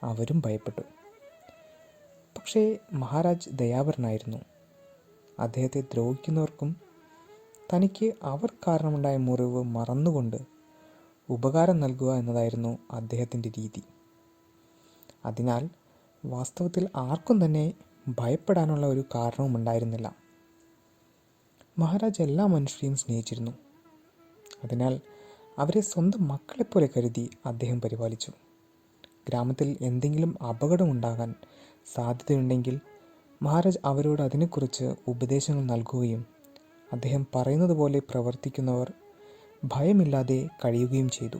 അവരും ഭയപ്പെട്ടു. പക്ഷേ മഹാരാജ് ദയാപരനായിരുന്നു. അദ്ദേഹത്തെ ദ്രോഹിക്കുന്നവർക്കും തനിക്ക് അവർ കാരണമുണ്ടായ മുറിവ് മറന്നുകൊണ്ട് ഉപകാരം നൽകുക എന്നതായിരുന്നു അദ്ദേഹത്തിൻ്റെ രീതി. അതിനാൽ വാസ്തവത്തിൽ ആർക്കും തന്നെ ഭയപ്പെടാനുള്ള ഒരു കാരണവും ഉണ്ടായിരുന്നില്ല. മഹാരാജ് എല്ലാ മനുഷ്യരെയും സ്നേഹിച്ചിരുന്നു. അതിനാൽ അവരെ സ്വന്തം മക്കളെപ്പോലെ കരുതി അദ്ദേഹം പരിപാലിച്ചു. ഗ്രാമത്തിൽ എന്തെങ്കിലും അപകടമുണ്ടാകാൻ സാധ്യതയുണ്ടെങ്കിൽ മഹാരാജ് അവരോട് അതിനെക്കുറിച്ച് ഉപദേശങ്ങൾ നൽകുകയും അദ്ദേഹം പറയുന്നത് പോലെ പ്രവർത്തിക്കുന്നവർ ഭയമില്ലാതെ കഴിയുകയും ചെയ്തു.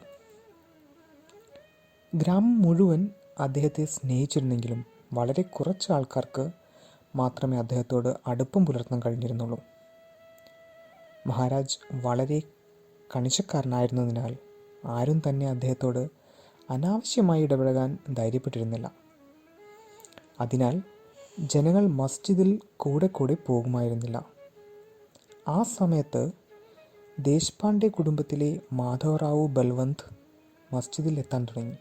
ഗ്രാമം മുഴുവൻ അദ്ദേഹത്തെ സ്നേഹിച്ചിരുന്നെങ്കിലും വളരെ കുറച്ച് ആൾക്കാർക്ക് മാത്രമേ അദ്ദേഹത്തോട് അടുപ്പം പുലർത്താൻ കഴിഞ്ഞിരുന്നുള്ളൂ. മഹാരാജ് വളരെ കണിശക്കാരനായിരുന്നതിനാൽ ആരും തന്നെ അദ്ദേഹത്തോട് അനാവശ്യമായി ഇടപഴകാൻ ധൈര്യപ്പെട്ടിരുന്നില്ല. അതിനാൽ ജനങ്ങൾ മസ്ജിദിൽ കൂടെ കൂടെ പോകുമായിരുന്നില്ല. ആ സമയത്ത് ദേശ്പാണ്ഡെ കുടുംബത്തിലെ മാധവറാവു ബൽവന്ത് മസ്ജിദിൽ എത്താൻ തുടങ്ങി.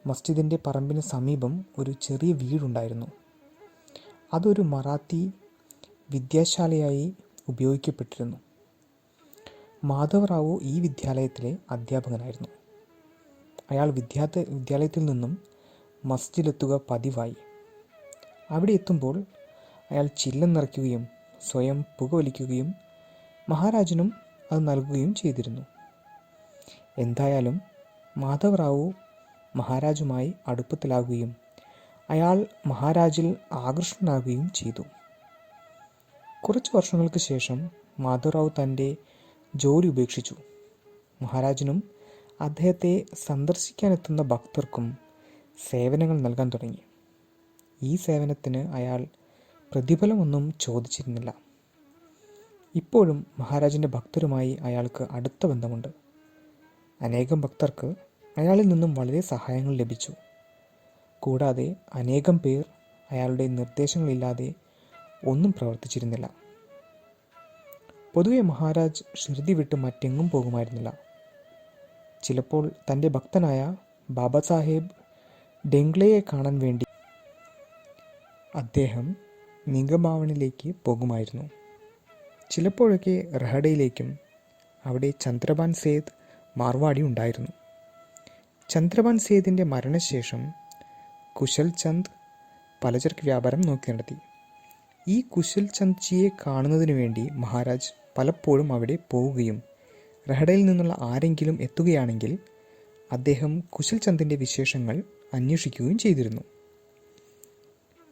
മസ്ജിദിൻ്റെ പറമ്പിന് സമീപം ഒരു ചെറിയ വീടുണ്ടായിരുന്നു. അതൊരു മറാത്തി വിദ്യാശാലയായി ഉപയോഗിക്കപ്പെട്ടിരുന്നു. മാധവറാവു ഈ വിദ്യാലയത്തിലെ അധ്യാപകനായിരുന്നു. അയാൾ വിദ്യാലയത്തിൽ നിന്നും മസ്ജിദിലെത്തുക പതിവായി. അവിടെ എത്തുമ്പോൾ അയാൾ ചില്ലം നിറയ്ക്കുകയും സ്വയം പുകവലിക്കുകയും മഹാരാജനും അത് നൽകുകയും ചെയ്തിരുന്നു. എന്തായാലും മാധവറാവു മഹാരാജുമായി അടുപ്പത്തിലാകുകയും അയാൾ മഹാരാജിൽ ആകർഷണനാകുകയും ചെയ്തു. കുറച്ച് വർഷങ്ങൾക്ക് ശേഷം മാധവറാവു തൻ്റെ ജോലി ഉപേക്ഷിച്ചു. മഹാരാജനും അദ്ദേഹത്തെ സന്ദർശിക്കാനെത്തുന്ന ഭക്തർക്കും സേവനങ്ങൾ നൽകാൻ തുടങ്ങി. ഈ സേവനത്തിന് അയാൾ പ്രതിഫലമൊന്നും ചോദിച്ചിരുന്നില്ല. ഇപ്പോഴും മഹാരാജിൻ്റെ ഭക്തരുമായി അയാൾക്ക് അടുത്ത ബന്ധമുണ്ട്. അനേകം ഭക്തർക്ക് അയാളിൽ നിന്നും വളരെ സഹായങ്ങൾ ലഭിച്ചു. കൂടാതെ അനേകം പേർ അയാളുടെ നിർദ്ദേശങ്ങളില്ലാതെ ഒന്നും പ്രവർത്തിച്ചിരുന്നില്ല. പൊതുവെ മഹാരാജ് ഷിർദി വിട്ട് മറ്റെങ്ങും പോകുമായിരുന്നില്ല. ചിലപ്പോൾ തൻ്റെ ഭക്തനായ ബാബാ സാഹേബ് ഡെങ്ക്ലെയെ കാണാൻ വേണ്ടി അദ്ദേഹം നിഗമാവണിലേക്ക് പോകുമായിരുന്നു. ചിലപ്പോഴൊക്കെ റഹഡയിലേക്കും. അവിടെ ചന്ദ്രഭാൻ സേത് മാർവാടി ഉണ്ടായിരുന്നു. ചന്ദ്രഭാൻ സേതിൻ്റെ മരണശേഷം കുശൽ ചന്ദ് പലചരക്ക് വ്യാപാരം നോക്കി നടത്തി. ഈ കുശൽ ചന്ദ്ജിയെ കാണുന്നതിനു വേണ്ടി മഹാരാജ് പലപ്പോഴും അവിടെ പോവുകയും റഹഡയിൽ നിന്നുള്ള ആരെങ്കിലും എത്തുകയാണെങ്കിൽ അദ്ദേഹം കുശൽ ചന്ദിൻ്റെ വിശേഷങ്ങൾ അന്വേഷിക്കുകയും ചെയ്തിരുന്നു.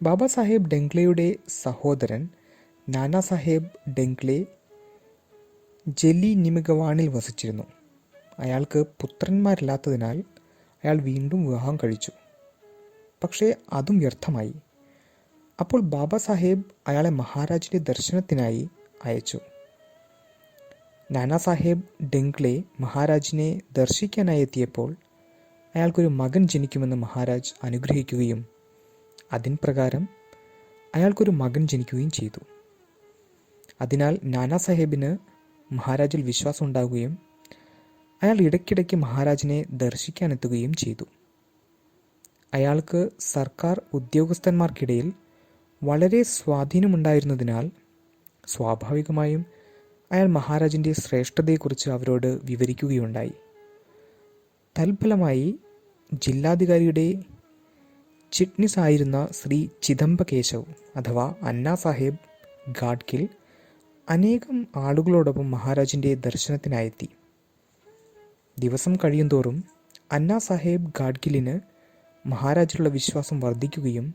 ബാബാ സാഹേബ് ഡെങ്ക്ലെയുടെ സഹോദരൻ നാനാ സാഹേബ് ഡെങ്ക്ലെ ജെല്ലി നിമിഗവാണിൽ വസിച്ചിരുന്നു. അയാൾക്ക് പുത്രന്മാരില്ലാത്തതിനാൽ അയാൾ വീണ്ടും വിവാഹം കഴിച്ചു. പക്ഷേ അതും വ്യർത്ഥമായി. അപ്പോൾ ബാബാ സാഹേബ് അയാളെ മഹാരാജിൻ്റെ ദർശനത്തിനായി അയച്ചു. നാനാ സാഹേബ് ഡെങ്ക്ലെ മഹാരാജിനെ ദർശിക്കാനായി എത്തിയപ്പോൾ അയാൾക്കൊരു മകൻ ജനിക്കുമെന്ന് മഹാരാജ് അനുഗ്രഹിക്കുകയും അതിൻ പ്രകാരം അയാൾക്കൊരു മകൻ ജനിക്കുകയും ചെയ്തു. അതിനാൽ നാനാ സാഹേബിന് മഹാരാജിൽ വിശ്വാസം ഉണ്ടാവുകയും അയാൾ ഇടയ്ക്കിടയ്ക്ക് മഹാരാജിനെ ദർശിക്കാനെത്തുകയും ചെയ്തു. അയാൾക്ക് സർക്കാർ ഉദ്യോഗസ്ഥന്മാർക്കിടയിൽ വളരെ സ്വാധീനമുണ്ടായിരുന്നതിനാൽ സ്വാഭാവികമായും അയാൾ മഹാരാജിൻ്റെ ശ്രേഷ്ഠതയെക്കുറിച്ച് അവരോട് വിവരിക്കുകയുണ്ടായി. തൽഫലമായി ജില്ലാധികാരിയുടെ ചിറ്റ്നിസ് ആയിരുന്ന ശ്രീ ചിദംബകേശവ് അഥവാ അന്നാ സാഹേബ് ഗാഡ്ഗിൽ അനേകം ആളുകളോടൊപ്പം മഹാരാജിൻ്റെ ദർശനത്തിനായെത്തി. ദിവസം കഴിയുന്തോറും അന്നാ സാഹേബ് ഗാഡ്ഗിലിന് മഹാരാജിലുള്ള വിശ്വാസം വർദ്ധിക്കുകയും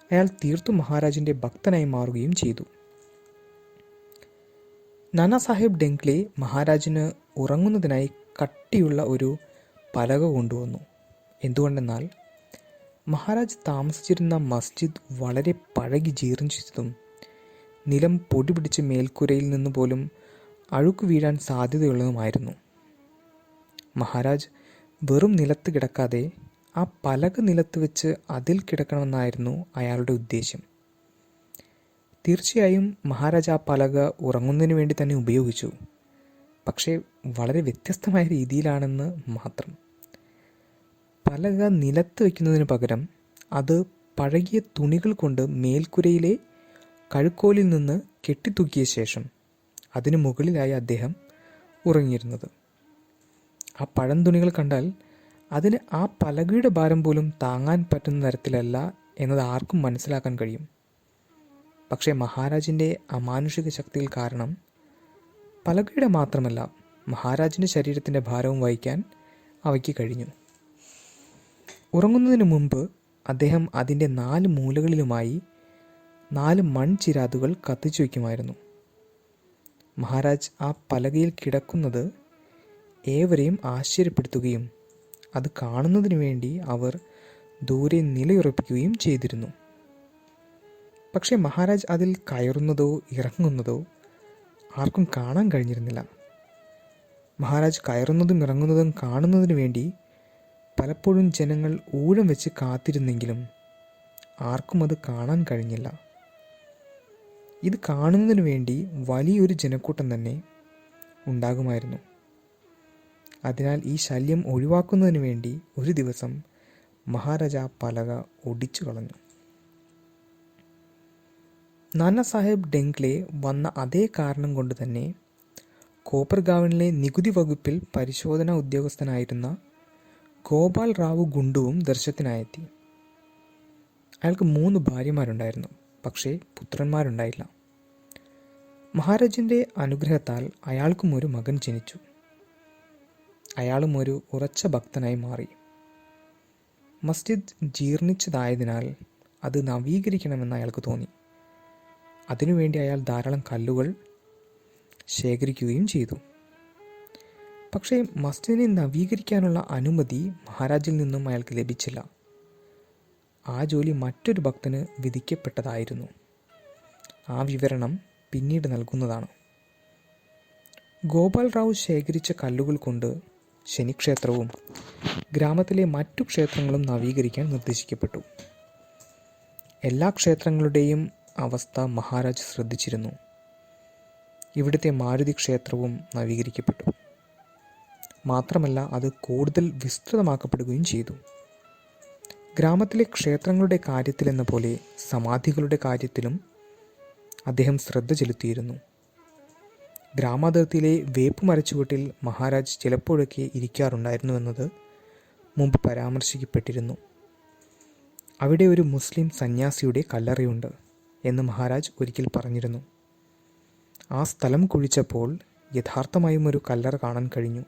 അയാൾ തീർത്തും മഹാരാജിൻ്റെ ഭക്തനായി മാറുകയും ചെയ്തു. നാനാ സാഹേബ് ഡെങ്ക്ലെ മഹാരാജിന് ഉറങ്ങുന്നതിനായി കട്ടിയുള്ള ഒരു പലക കൊണ്ടുവന്നു. എന്തുകൊണ്ടെന്നാൽ മഹാരാജ് താമസിച്ചിരുന്ന മസ്ജിദ് വളരെ പഴകി ജീർണിച്ചതും നിലം പൊടി പിടിച്ച് മേൽക്കൂരയിൽ നിന്ന് പോലും അഴുക്ക് വീഴാൻ സാധ്യതയുള്ളതുമായിരുന്നു. മഹാരാജ് വെറും നിലത്ത് കിടക്കാതെ ആ പലക നിലത്ത് വെച്ച് അതിൽ കിടക്കണമെന്നായിരുന്നു അയാളുടെ ഉദ്ദേശ്യം. തീർച്ചയായും മഹാരാജ് ആ പലക ഉറങ്ങുന്നതിന് വേണ്ടി തന്നെ ഉപയോഗിച്ചു. പക്ഷേ വളരെ വ്യത്യസ്തമായ രീതിയിലാണെന്ന് മാത്രം. പലക നിലത്ത് വയ്ക്കുന്നതിന് പകരം അത് പഴകിയ തുണികൾ കൊണ്ട് മേൽക്കുരയിലെ കഴുക്കോലിൽ നിന്ന് കെട്ടിത്തൂക്കിയ ശേഷം അതിനു മുകളിലായി അദ്ദേഹം ഉറങ്ങിയിരുന്നത്. ആ പഴംതുണികൾ കണ്ടാൽ അതിന് ആ പലകയുടെ ഭാരം പോലും താങ്ങാൻ പറ്റുന്ന തരത്തിലല്ല എന്നത് ആർക്കും മനസ്സിലാക്കാൻ കഴിയും. പക്ഷേ മഹാരാജിൻ്റെ അമാനുഷിക ശക്തികൾ കാരണം പലകയുടെ മാത്രമല്ല മഹാരാജിൻ്റെ ശരീരത്തിൻ്റെ ഭാരവും വഹിക്കാൻ അവയ്ക്ക് കഴിഞ്ഞു. ഉറങ്ങുന്നതിന് മുമ്പ് അദ്ദേഹം അതിൻ്റെ 4 മൂലകളിലുമായി 4 മൺചിരാതുകൾ കത്തിച്ചു വയ്ക്കുമായിരുന്നു. മഹാരാജ് ആ പലകയിൽ കിടക്കുന്നത് ഏവരെയും ആശ്ചര്യപ്പെടുത്തുകയും അത് കാണുന്നതിന് വേണ്ടി അവർ ദൂരെ നിലയുറപ്പിക്കുകയും ചെയ്തിരുന്നു. പക്ഷേ മഹാരാജ് അതിൽ കയറുന്നതോ ഇറങ്ങുന്നതോ ആർക്കും കാണാൻ കഴിഞ്ഞിരുന്നില്ല. മഹാരാജ് കയറുന്നതും ഇറങ്ങുന്നതും കാണുന്നതിന് വേണ്ടി പലപ്പോഴും ജനങ്ങൾ ഊഴം വെച്ച് കാത്തിരുന്നെങ്കിലും ആർക്കും അത് കാണാൻ കഴിഞ്ഞില്ല. ഇത് കാണുന്നതിന് വേണ്ടി വലിയൊരു ജനക്കൂട്ടം തന്നെ ഉണ്ടാകുമായിരുന്നു. അതിനാൽ ഈ ശല്യം ഒഴിവാക്കുന്നതിന് വേണ്ടി ഒരു ദിവസം മഹാരാജ പലക ഒടിച്ചു കളഞ്ഞു. നാനാ സാഹേബ് ഡെങ്ക്ലെ വന്ന അതേ കാരണം കൊണ്ട് തന്നെ കോപ്പർഗാവിനിലെ നികുതി വകുപ്പിൽ പരിശോധനാ ഉദ്യോഗസ്ഥനായിരുന്ന ഗോപാൽ റാവു ഗുണ്ടുവും ദർശനത്തിനായെത്തി. അയാൾക്ക് 3 ഭാര്യമാരുണ്ടായിരുന്നു. പക്ഷേ പുത്രന്മാരുണ്ടായില്ല. മഹാരാജിൻ്റെ അനുഗ്രഹത്താൽ അയാൾക്കും ഒരു മകൻ ജനിച്ചു. അയാളും ഒരു ഉറച്ച ഭക്തനായി മാറി. മസ്ജിദ് ജീർണിച്ചതായതിനാൽ അത് നവീകരിക്കണമെന്ന് അയാൾക്ക് തോന്നി. അതിനുവേണ്ടി അയാൾ ധാരാളം കല്ലുകൾ ശേഖരിക്കുകയും ചെയ്തു. പക്ഷേ മസ്ജിദിനെ നവീകരിക്കാനുള്ള അനുമതി മഹാരാജിൽ നിന്നും അയാൾക്ക് ലഭിച്ചില്ല. ആ ജോലി മറ്റൊരു ഭക്തന് വിധിക്കപ്പെട്ടതായിരുന്നു. ആ വിവരണം പിന്നീട് നൽകുന്നതാണ്. ഗോപാൽ റാവു ശേഖരിച്ച കല്ലുകൾ കൊണ്ട് ശനിക്ഷേത്രവും ഗ്രാമത്തിലെ മറ്റു ക്ഷേത്രങ്ങളും നവീകരിക്കാൻ നിർദ്ദേശിക്കപ്പെട്ടു. എല്ലാ ക്ഷേത്രങ്ങളുടെയും അവസ്ഥ മഹാരാജ് ശ്രദ്ധിച്ചിരുന്നു. ഇവിടുത്തെ മാരുതി ക്ഷേത്രവും നവീകരിക്കപ്പെട്ടു. മാത്രമല്ല, അത് കൂടുതൽ വിസ്തൃതമാക്കപ്പെടുകയും ചെയ്തു. ഗ്രാമത്തിലെ ക്ഷേത്രങ്ങളുടെ കാര്യത്തിലെന്ന പോലെ സമാധികളുടെ കാര്യത്തിലും അദ്ദേഹം ശ്രദ്ധ ചെലുത്തിയിരുന്നു. ഗ്രാമാതിർത്തിയിലെ വേപ്പ് മരച്ചുവട്ടിൽ മഹാരാജ് ചിലപ്പോഴൊക്കെ ഇരിക്കാറുണ്ടായിരുന്നുവെന്നത് മുമ്പ് പരാമർശിക്കപ്പെട്ടിരുന്നു. അവിടെ ഒരു മുസ്ലിം സന്യാസിയുടെ കല്ലറയുണ്ട് എന്ന് മഹാരാജ് ഒരിക്കൽ പറഞ്ഞിരുന്നു. ആ സ്ഥലം കുഴിച്ചപ്പോൾ യഥാർത്ഥമായും ഒരു കല്ലറ കാണാൻ കഴിഞ്ഞു.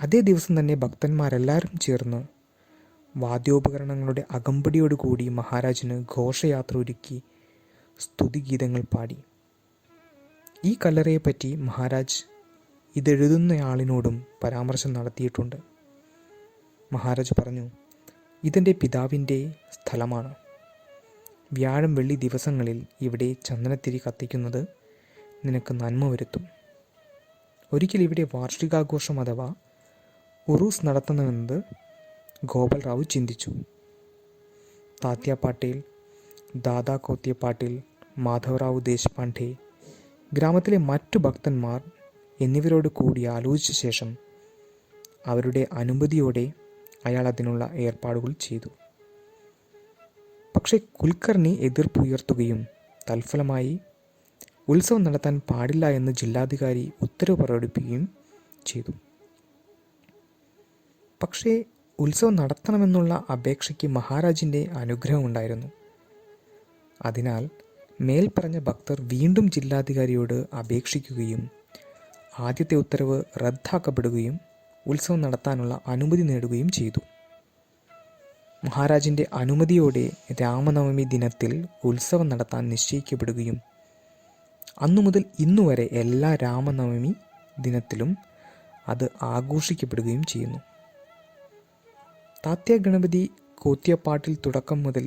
അതേ ദിവസം തന്നെ ഭക്തന്മാരെല്ലാവരും ചേർന്ന് വാദ്യോപകരണങ്ങളുടെ അകമ്പടിയോടുകൂടി മഹാരാജിന് ഘോഷയാത്ര ഒരുക്കി സ്തുതിഗീതങ്ങൾ പാടി. ഈ കല്ലറയെപ്പറ്റി മഹാരാജ് ഇതെഴുതുന്നയാളിനോടും പരാമർശം നടത്തിയിട്ടുണ്ട്. മഹാരാജ് പറഞ്ഞു, ഇതെൻ്റെ പിതാവിൻ്റെ സ്ഥലമാണ്. വ്യാഴം വെള്ളി ദിവസങ്ങളിൽ ഇവിടെ ചന്ദനത്തിരി കത്തിക്കുന്നത് നിനക്ക് നന്മ വരുത്തും. ഒരിക്കൽ ഇവിടെ വാർഷികാഘോഷം അഥവാ ഉറൂസ് നടത്തണമെന്നത് ഗോപാൽ റാവു ചിന്തിച്ചു. താത്യ പാട്ടീൽ, ദാദാ കോത്യ പാട്ടീൽ, മാധവറാവു ദേശ്പാണ്ഡെ, ഗ്രാമത്തിലെ മറ്റു ഭക്തന്മാർ എന്നിവരോട് കൂടി ആലോചിച്ച ശേഷം അവരുടെ അനുമതിയോടെ അയാൾ അതിനുള്ള ഏർപ്പാടുകൾ ചെയ്തു. പക്ഷേ കുൽക്കർണി എതിർപ്പുയർത്തുകയും തൽഫലമായി ഉത്സവം നടത്താൻ പാടില്ല എന്ന് ജില്ലാധികാരി ഉത്തരവ് പുറപ്പെടുവിക്കുകയും ചെയ്തു. പക്ഷേ ഉത്സവം നടത്തണമെന്നുള്ള അപേക്ഷയ്ക്ക് മഹാരാജിൻ്റെ അനുഗ്രഹമുണ്ടായിരുന്നു. അതിനാൽ മേൽപ്പറഞ്ഞ ഭക്തർ വീണ്ടും ജില്ലാധികാരിയോട് അപേക്ഷിക്കുകയും ആദ്യത്തെ ഉത്തരവ് റദ്ദാക്കപ്പെടുകയും ഉത്സവം നടത്താനുള്ള അനുമതി നേടുകയും ചെയ്തു. മഹാരാജിൻ്റെ അനുമതിയോടെ രാമനവമി ദിനത്തിൽ ഉത്സവം നടത്താൻ നിശ്ചയിക്കപ്പെടുകയും അന്നു മുതൽ ഇന്നുവരെ എല്ലാ രാമനവമി ദിനത്തിലും അത് ആഘോഷിക്കപ്പെടുകയും ചെയ്യുന്നു. താത്യ ഗണപതി കോത്യപ്പാട്ടിൽ തുടക്കം മുതൽ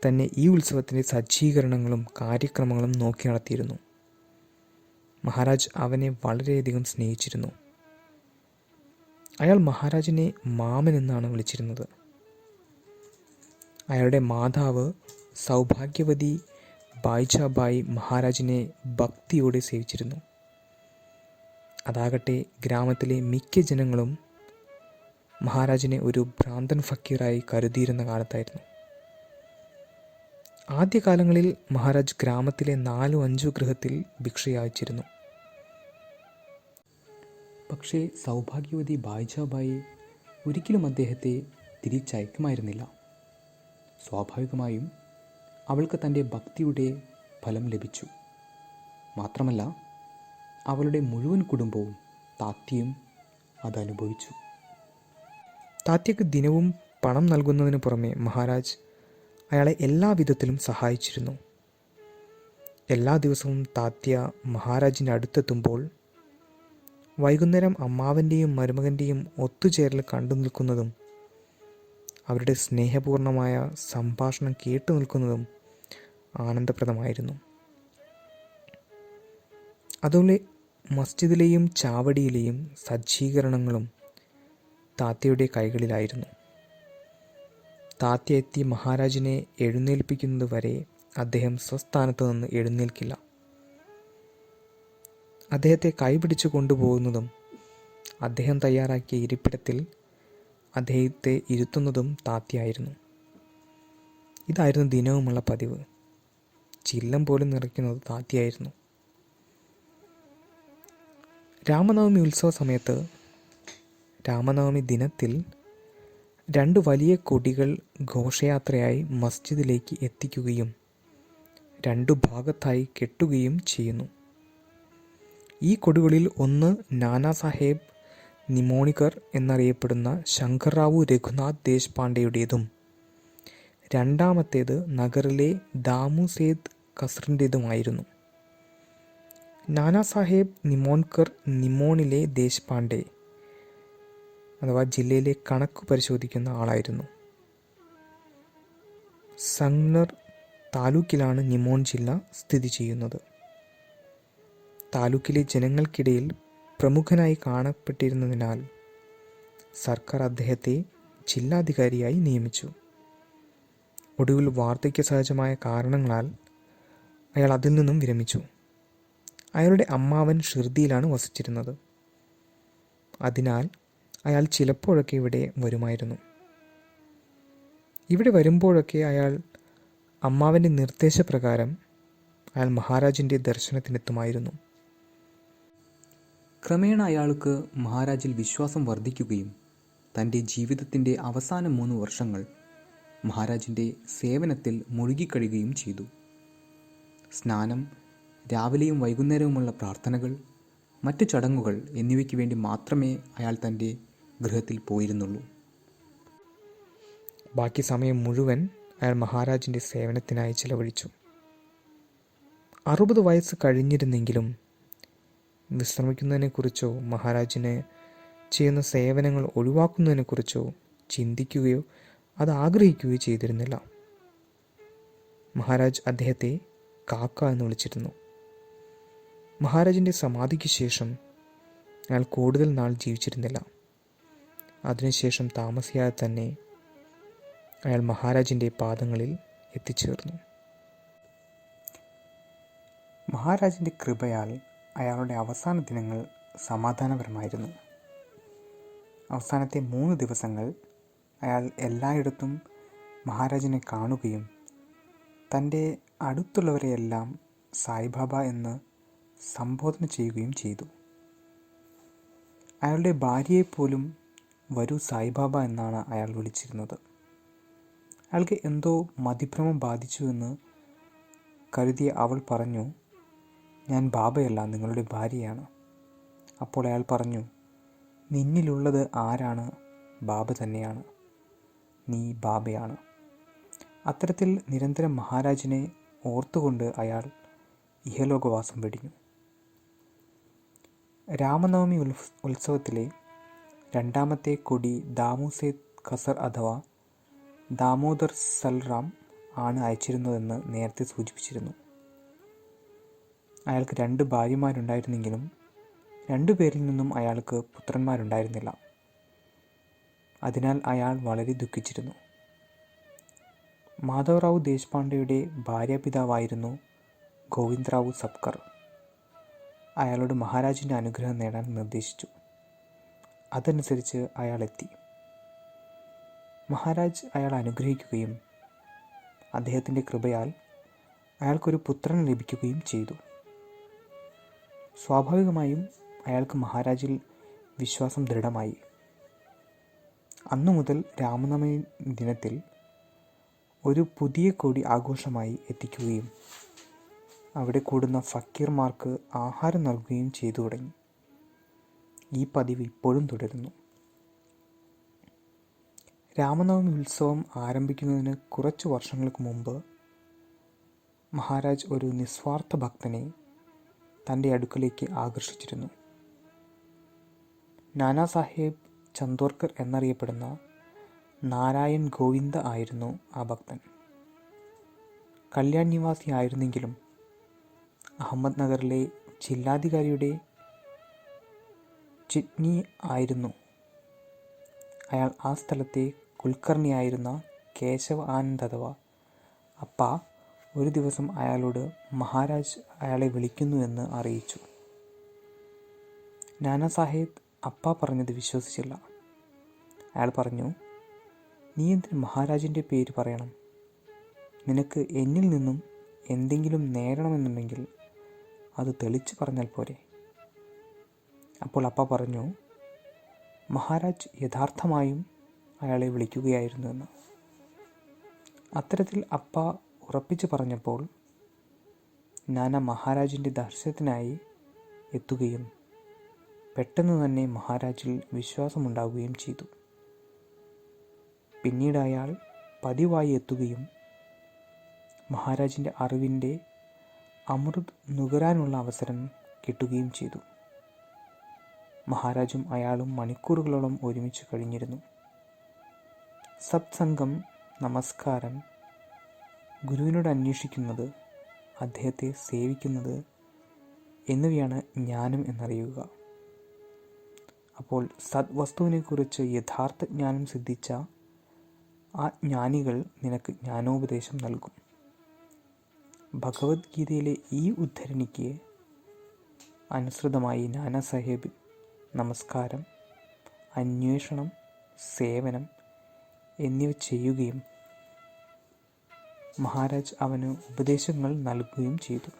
തന്നെ ഈ ഉത്സവത്തിൻ്റെ സജ്ജീകരണങ്ങളും കാര്യക്രമങ്ങളും നോക്കി നടത്തിയിരുന്നു. മഹാരാജ് അവനെ വളരെയധികം സ്നേഹിച്ചിരുന്നു. അയാൾ മഹാരാജിനെ മാമൻ എന്നാണ് വിളിച്ചിരുന്നത്. അയാളുടെ മാതാവ് സൗഭാഗ്യവതി ബായിജാബായി മഹാരാജിനെ ഭക്തിയോടെ സേവിച്ചിരുന്നു. അതാകട്ടെ ഗ്രാമത്തിലെ മിക്ക ജനങ്ങളും മഹാരാജിനെ ഒരു ഭ്രാന്തൻ ഫക്കീറായി കരുതിയിരുന്ന കാലത്തായിരുന്നു. ആദ്യകാലങ്ങളിൽ മഹാരാജ് ഗ്രാമത്തിലെ 4-5 ഗൃഹത്തിൽ ഭിക്ഷയാചിരുന്നു. പക്ഷേ സൗഭാഗ്യവതി ബായിജാബായി ഒരിക്കലും അദ്ദേഹത്തെ തിരിച്ചയക്കുമായിരുന്നില്ല. സ്വാഭാവികമായും അവൾക്ക് തൻ്റെ ഭക്തിയുടെ ഫലം ലഭിച്ചു. മാത്രമല്ല, അവളുടെ മുഴുവൻ കുടുംബവും താത്യയും അതനുഭവിച്ചു. താത്യക്ക് ദിനവും പണം നൽകുന്നതിന് പുറമെ മഹാരാജ് അയാളെ എല്ലാ വിധത്തിലും സഹായിച്ചിരുന്നു. എല്ലാ ദിവസവും താത്യ മഹാരാജിൻ്റെ അടുത്തെത്തുമ്പോൾ വൈകുന്നേരം അമ്മാവൻ്റെയും മരുമകൻ്റെയും ഒത്തുചേരൽ കണ്ടു നിൽക്കുന്നതും അവരുടെ സ്നേഹപൂർണമായ സംഭാഷണം കേട്ടു നിൽക്കുന്നതും ആനന്ദപ്രദമായിരുന്നു. അതുപോലെ മസ്ജിദിലെയും ചാവടിയിലെയും സജ്ജീകരണങ്ങളും താത്യയുടെ കൈകളിലായിരുന്നു. താത്യ എത്തി മഹാരാജിനെ എഴുന്നേൽപ്പിക്കുന്നത് വരെ അദ്ദേഹം സ്വസ്ഥാനത്ത് നിന്ന് എഴുന്നേൽക്കില്ല. അദ്ദേഹത്തെ കൈപിടിച്ചു കൊണ്ടുപോകുന്നതും അദ്ദേഹം തയ്യാറാക്കിയ ഇരിപ്പിടത്തിൽ അദ്ദേഹത്തെ ഇരുത്തുന്നതും താത്യയായിരുന്നു. ഇതായിരുന്നു ദിനവുമുള്ള പതിവ്. ചില്ലം പോലും നിറയ്ക്കുന്നത് താത്യയായിരുന്നു. രാമനവമി ഉത്സവ സമയത്ത് രാമനവമി ദിനത്തിൽ 2 വലിയ കൊടികൾ ഘോഷയാത്രയായി മസ്ജിദിലേക്ക് എത്തിക്കുകയും 2 ഭാഗത്തായി കെട്ടുകയും ചെയ്യുന്നു. ഈ കൊടികളിൽ ഒന്ന് നാനാ സാഹേബ് നിമോണിക്കർ എന്നറിയപ്പെടുന്ന ശങ്കർറാവു രഘുനാഥ് ദേശ്പാണ്ഡെയുടേതും രണ്ടാമത്തേത് നഗറിലെ ദാമുസേദ് കസറിൻ്റേതുമായിരുന്നു. നാനാ സാഹേബ് നിമോൺകർ നിമോണിലെ ദേശ്പാണ്ഡെ അഥവാ ജില്ലയിലെ കണക്ക് പരിശോധിക്കുന്ന ആളായിരുന്നു. സംഗ്നർ താലൂക്കിലാണ് നിമോൺ ജില്ല സ്ഥിതി ചെയ്യുന്നത്. താലൂക്കിലെ ജനങ്ങൾക്കിടയിൽ പ്രമുഖനായി കാണപ്പെട്ടിരുന്നതിനാൽ സർക്കാർ അദ്ദേഹത്തെ ജില്ലാധികാരിയായി നിയമിച്ചു. ഒടുവിൽ വാർദ്ധക്യസഹജമായ കാരണങ്ങളാൽ അയാൾ അതിൽ നിന്നും വിരമിച്ചു. അയാളുടെ അമ്മാവൻ ഷിർദിയിലാണ് വസിച്ചിരുന്നത്. അതിനാൽ അയാൾ ചിലപ്പോഴൊക്കെ ഇവിടെ വരുമായിരുന്നു. ഇവിടെ വരുമ്പോഴൊക്കെ അയാൾ അമ്മാവൻ്റെ നിർദ്ദേശപ്രകാരം അയാൾ മഹാരാജിൻ്റെ ദർശനത്തിനെത്തുമായിരുന്നു. ക്രമേണ അയാൾക്ക് മഹാരാജിൽ വിശ്വാസം വർദ്ധിക്കുകയും തൻ്റെ ജീവിതത്തിൻ്റെ അവസാന 3 വർഷങ്ങൾ മഹാരാജിൻ്റെ സേവനത്തിൽ മുഴുകിക്കഴിയുകയും ചെയ്തു. സ്നാനം, രാവിലെയും വൈകുന്നേരവുമുള്ള പ്രാർത്ഥനകൾ, മറ്റു ചടങ്ങുകൾ എന്നിവയ്ക്ക് വേണ്ടി മാത്രമേ അയാൾ തൻ്റെ ഗൃഹത്തിൽ പോയിരുന്നുള്ളൂ. ബാക്കി സമയം മുഴുവൻ അയാൾ മഹാരാജിൻ്റെ സേവനത്തിനായി ചിലവഴിച്ചു. 60 വയസ്സ് കഴിഞ്ഞിരുന്നെങ്കിലും വിശ്രമിക്കുന്നതിനെക്കുറിച്ചോ മഹാരാജിന് ചെയ്യുന്ന സേവനങ്ങൾ ഒഴിവാക്കുന്നതിനെക്കുറിച്ചോ ചിന്തിക്കുകയോ അത് ആഗ്രഹിക്കുകയോ ചെയ്തിരുന്നില്ല. മഹാരാജ് അദ്ദേഹത്തെ കാക്ക എന്ന് വിളിച്ചിരുന്നു. മഹാരാജിൻ്റെ സമാധിക്ക് ശേഷം അയാൾ കൂടുതൽ നാൾ ജീവിച്ചിരുന്നില്ല. അതിനുശേഷം താമസിയാതെ തന്നെ അയാൾ മഹാരാജിൻ്റെ പാദങ്ങളിൽ എത്തിച്ചേർന്നു. മഹാരാജിൻ്റെ കൃപയാൽ അയാളുടെ അവസാന ദിനങ്ങൾ സമാധാനപരമായിരുന്നു. അവസാനത്തെ 3 ദിവസങ്ങൾ അയാൾ എല്ലായിടത്തും മഹാരാജിനെ കാണുകയും തൻ്റെ അടുത്തുള്ളവരെയെല്ലാം സായിബാബ എന്ന് സംബോധന ചെയ്യുകയും ചെയ്തു. അയാളുടെ ഭാര്യയെപ്പോലും വരൂ സായിബാബ എന്നാണ് അയാൾ വിളിച്ചിരുന്നത്. അയാൾക്ക് എന്തോ മതിഭ്രമം ബാധിച്ചുവെന്ന് കരുതിയ അവൾ പറഞ്ഞു, ഞാൻ ബാബയല്ല, നിങ്ങളുടെ ഭാര്യയാണ്. അപ്പോൾ അയാൾ പറഞ്ഞു, നിന്നിലുള്ളത് ആരാണ്? ബാബ തന്നെയാണ്, നീ ബാബയാണ്. അത്തരത്തിൽ നിരന്തരം മഹാരാജിനെ ഓർത്തുകൊണ്ട് അയാൾ ഇഹലോകവാസം വെടിഞ്ഞു. രാമനവമി ഉത്സവത്തിലെ 2ാമത്തെ കൊടി ദാമുസേത് ഖസർ അഥവാ ദാമോദർ സൽറാം ആണ് അയച്ചിരുന്നതെന്ന് നേരത്തെ സൂചിപ്പിച്ചിരുന്നു. അയാൾക്ക് 2 ഭാര്യമാരുണ്ടായിരുന്നെങ്കിലും 2 പേരിൽ നിന്നും അയാൾക്ക് പുത്രന്മാരുണ്ടായിരുന്നില്ല. അതിനാൽ അയാൾ വളരെ ദുഃഖിച്ചിരുന്നു. മാധവറാവു ദേശ്പാണ്ഡെയുടെ ഭാര്യാപിതാവായിരുന്നു ഗോവിന്ദറാവു സപ്കർ. അയാളോട് മഹാരാജിൻ്റെ അനുഗ്രഹം നേടാൻ നിർദ്ദേശിച്ചു. അതനുസരിച്ച് അയാൾ എത്തി. മഹാരാജ് അയാൾ അനുഗ്രഹിക്കുകയും അദ്ദേഹത്തിൻ്റെ കൃപയാൽ അയാൾക്കൊരു പുത്രൻ ലഭിക്കുകയും ചെയ്തു. സ്വാഭാവികമായും അയാൾക്ക് മഹാരാജിൽ വിശ്വാസം ദൃഢമായി. അന്നു മുതൽ രാമനവമി ദിനത്തിൽ ഒരു പുതിയ കൊടി ആഘോഷമായി എത്തിക്കുകയും അവിടെ കൂടുന്ന ഫക്കീർമാർക്ക് ആഹാരം നൽകുകയും ചെയ്തു തുടങ്ങി. ഈ പതിവ് ഇപ്പോഴും തുടരുന്നു. രാമനവമി ഉത്സവം ആരംഭിക്കുന്നതിന് കുറച്ച് വർഷങ്ങൾക്ക് മുമ്പ് മഹാരാജ് ഒരു നിസ്വാർത്ഥ ഭക്തനെ തൻ്റെ അടുക്കലേക്ക് ആകർഷിച്ചിരുന്നു. നാനാ സാഹേബ് ചന്ദോർക്കർ എന്നറിയപ്പെടുന്ന നാരായൺ ഗോവിന്ദ ആയിരുന്നു ആ ഭക്തൻ. കല്യാൺ നിവാസി ആയിരുന്നെങ്കിലും അഹമ്മദ് നഗറിലെ ജില്ലാധികാരിയുടെ ചിറ്റ്നി ആയിരുന്നു. അയാൾ ആ സ്ഥലത്തെ കുൽക്കർണിയായിരുന്ന കേശവ ആനന്ദ് അഥവാ അപ്പ ഒരു ദിവസം അയാളോട് മഹാരാജ് അയാളെ വിളിക്കുന്നു എന്ന് അറിയിച്ചു. നാനാ സാഹേബ് അപ്പ പറഞ്ഞത് വിശ്വസിച്ചില്ല. അയാൾ പറഞ്ഞു, നീ എന്തിന് മഹാരാജിൻ്റെ പേര് പറയണം? നിനക്ക് എന്നിൽ നിന്നും എന്തെങ്കിലും നേടണമെന്നുണ്ടെങ്കിൽ അത് തെളിച്ച് പറഞ്ഞാൽ പോരെ. അപ്പോൾ അപ്പ പറഞ്ഞു, മഹാരാജ് യഥാർത്ഥമായും അയാളെ വിളിക്കുകയായിരുന്നു എന്ന്. അത്തരത്തിൽ അപ്പ ഉറപ്പിച്ചു പറഞ്ഞപ്പോൾ നാനാ മഹാരാജിൻ്റെ ദർശനത്തിനായി എത്തുകയും പെട്ടെന്ന് തന്നെ മഹാരാജിൽ വിശ്വാസമുണ്ടാവുകയും ചെയ്തു. പിന്നീട് അയാൾ പതിവായി എത്തുകയും മഹാരാജിൻ്റെ അറിവിൻ്റെ അമൃത് നുകരാനുള്ള അവസരം കിട്ടുകയും ചെയ്തു. മഹാരാജും അയാളും മണിക്കൂറുകളോളം ഒരുമിച്ച് കഴിഞ്ഞിരുന്നു. സത്സംഗം, നമസ്കാരം, ഗുരുവിനോട് അന്വേഷിക്കുന്നത്, അദ്ദേഹത്തെ സേവിക്കുന്നത് എന്നിവയാണ് ജ്ഞാനം എന്നറിയുക. അപ്പോൾ സദ്വസ്തുവിനെക്കുറിച്ച് യഥാർത്ഥ ജ്ഞാനം സിദ്ധിച്ച ആ ജ്ഞാനികൾ നിനക്ക് ജ്ഞാനോപദേശം നൽകും. ഭഗവത്ഗീതയിലെ ഈ ഉദ്ധരണിക്ക് അനുസൃതമായി നാനാ സാഹേബ് നമസ്കാരം, അന്വേഷണം, സേവനം എന്നിവ ചെയ്യുകയും മഹാരാജ് അവന് ഉപദേശങ്ങൾ നൽകുകയും ചെയ്തു.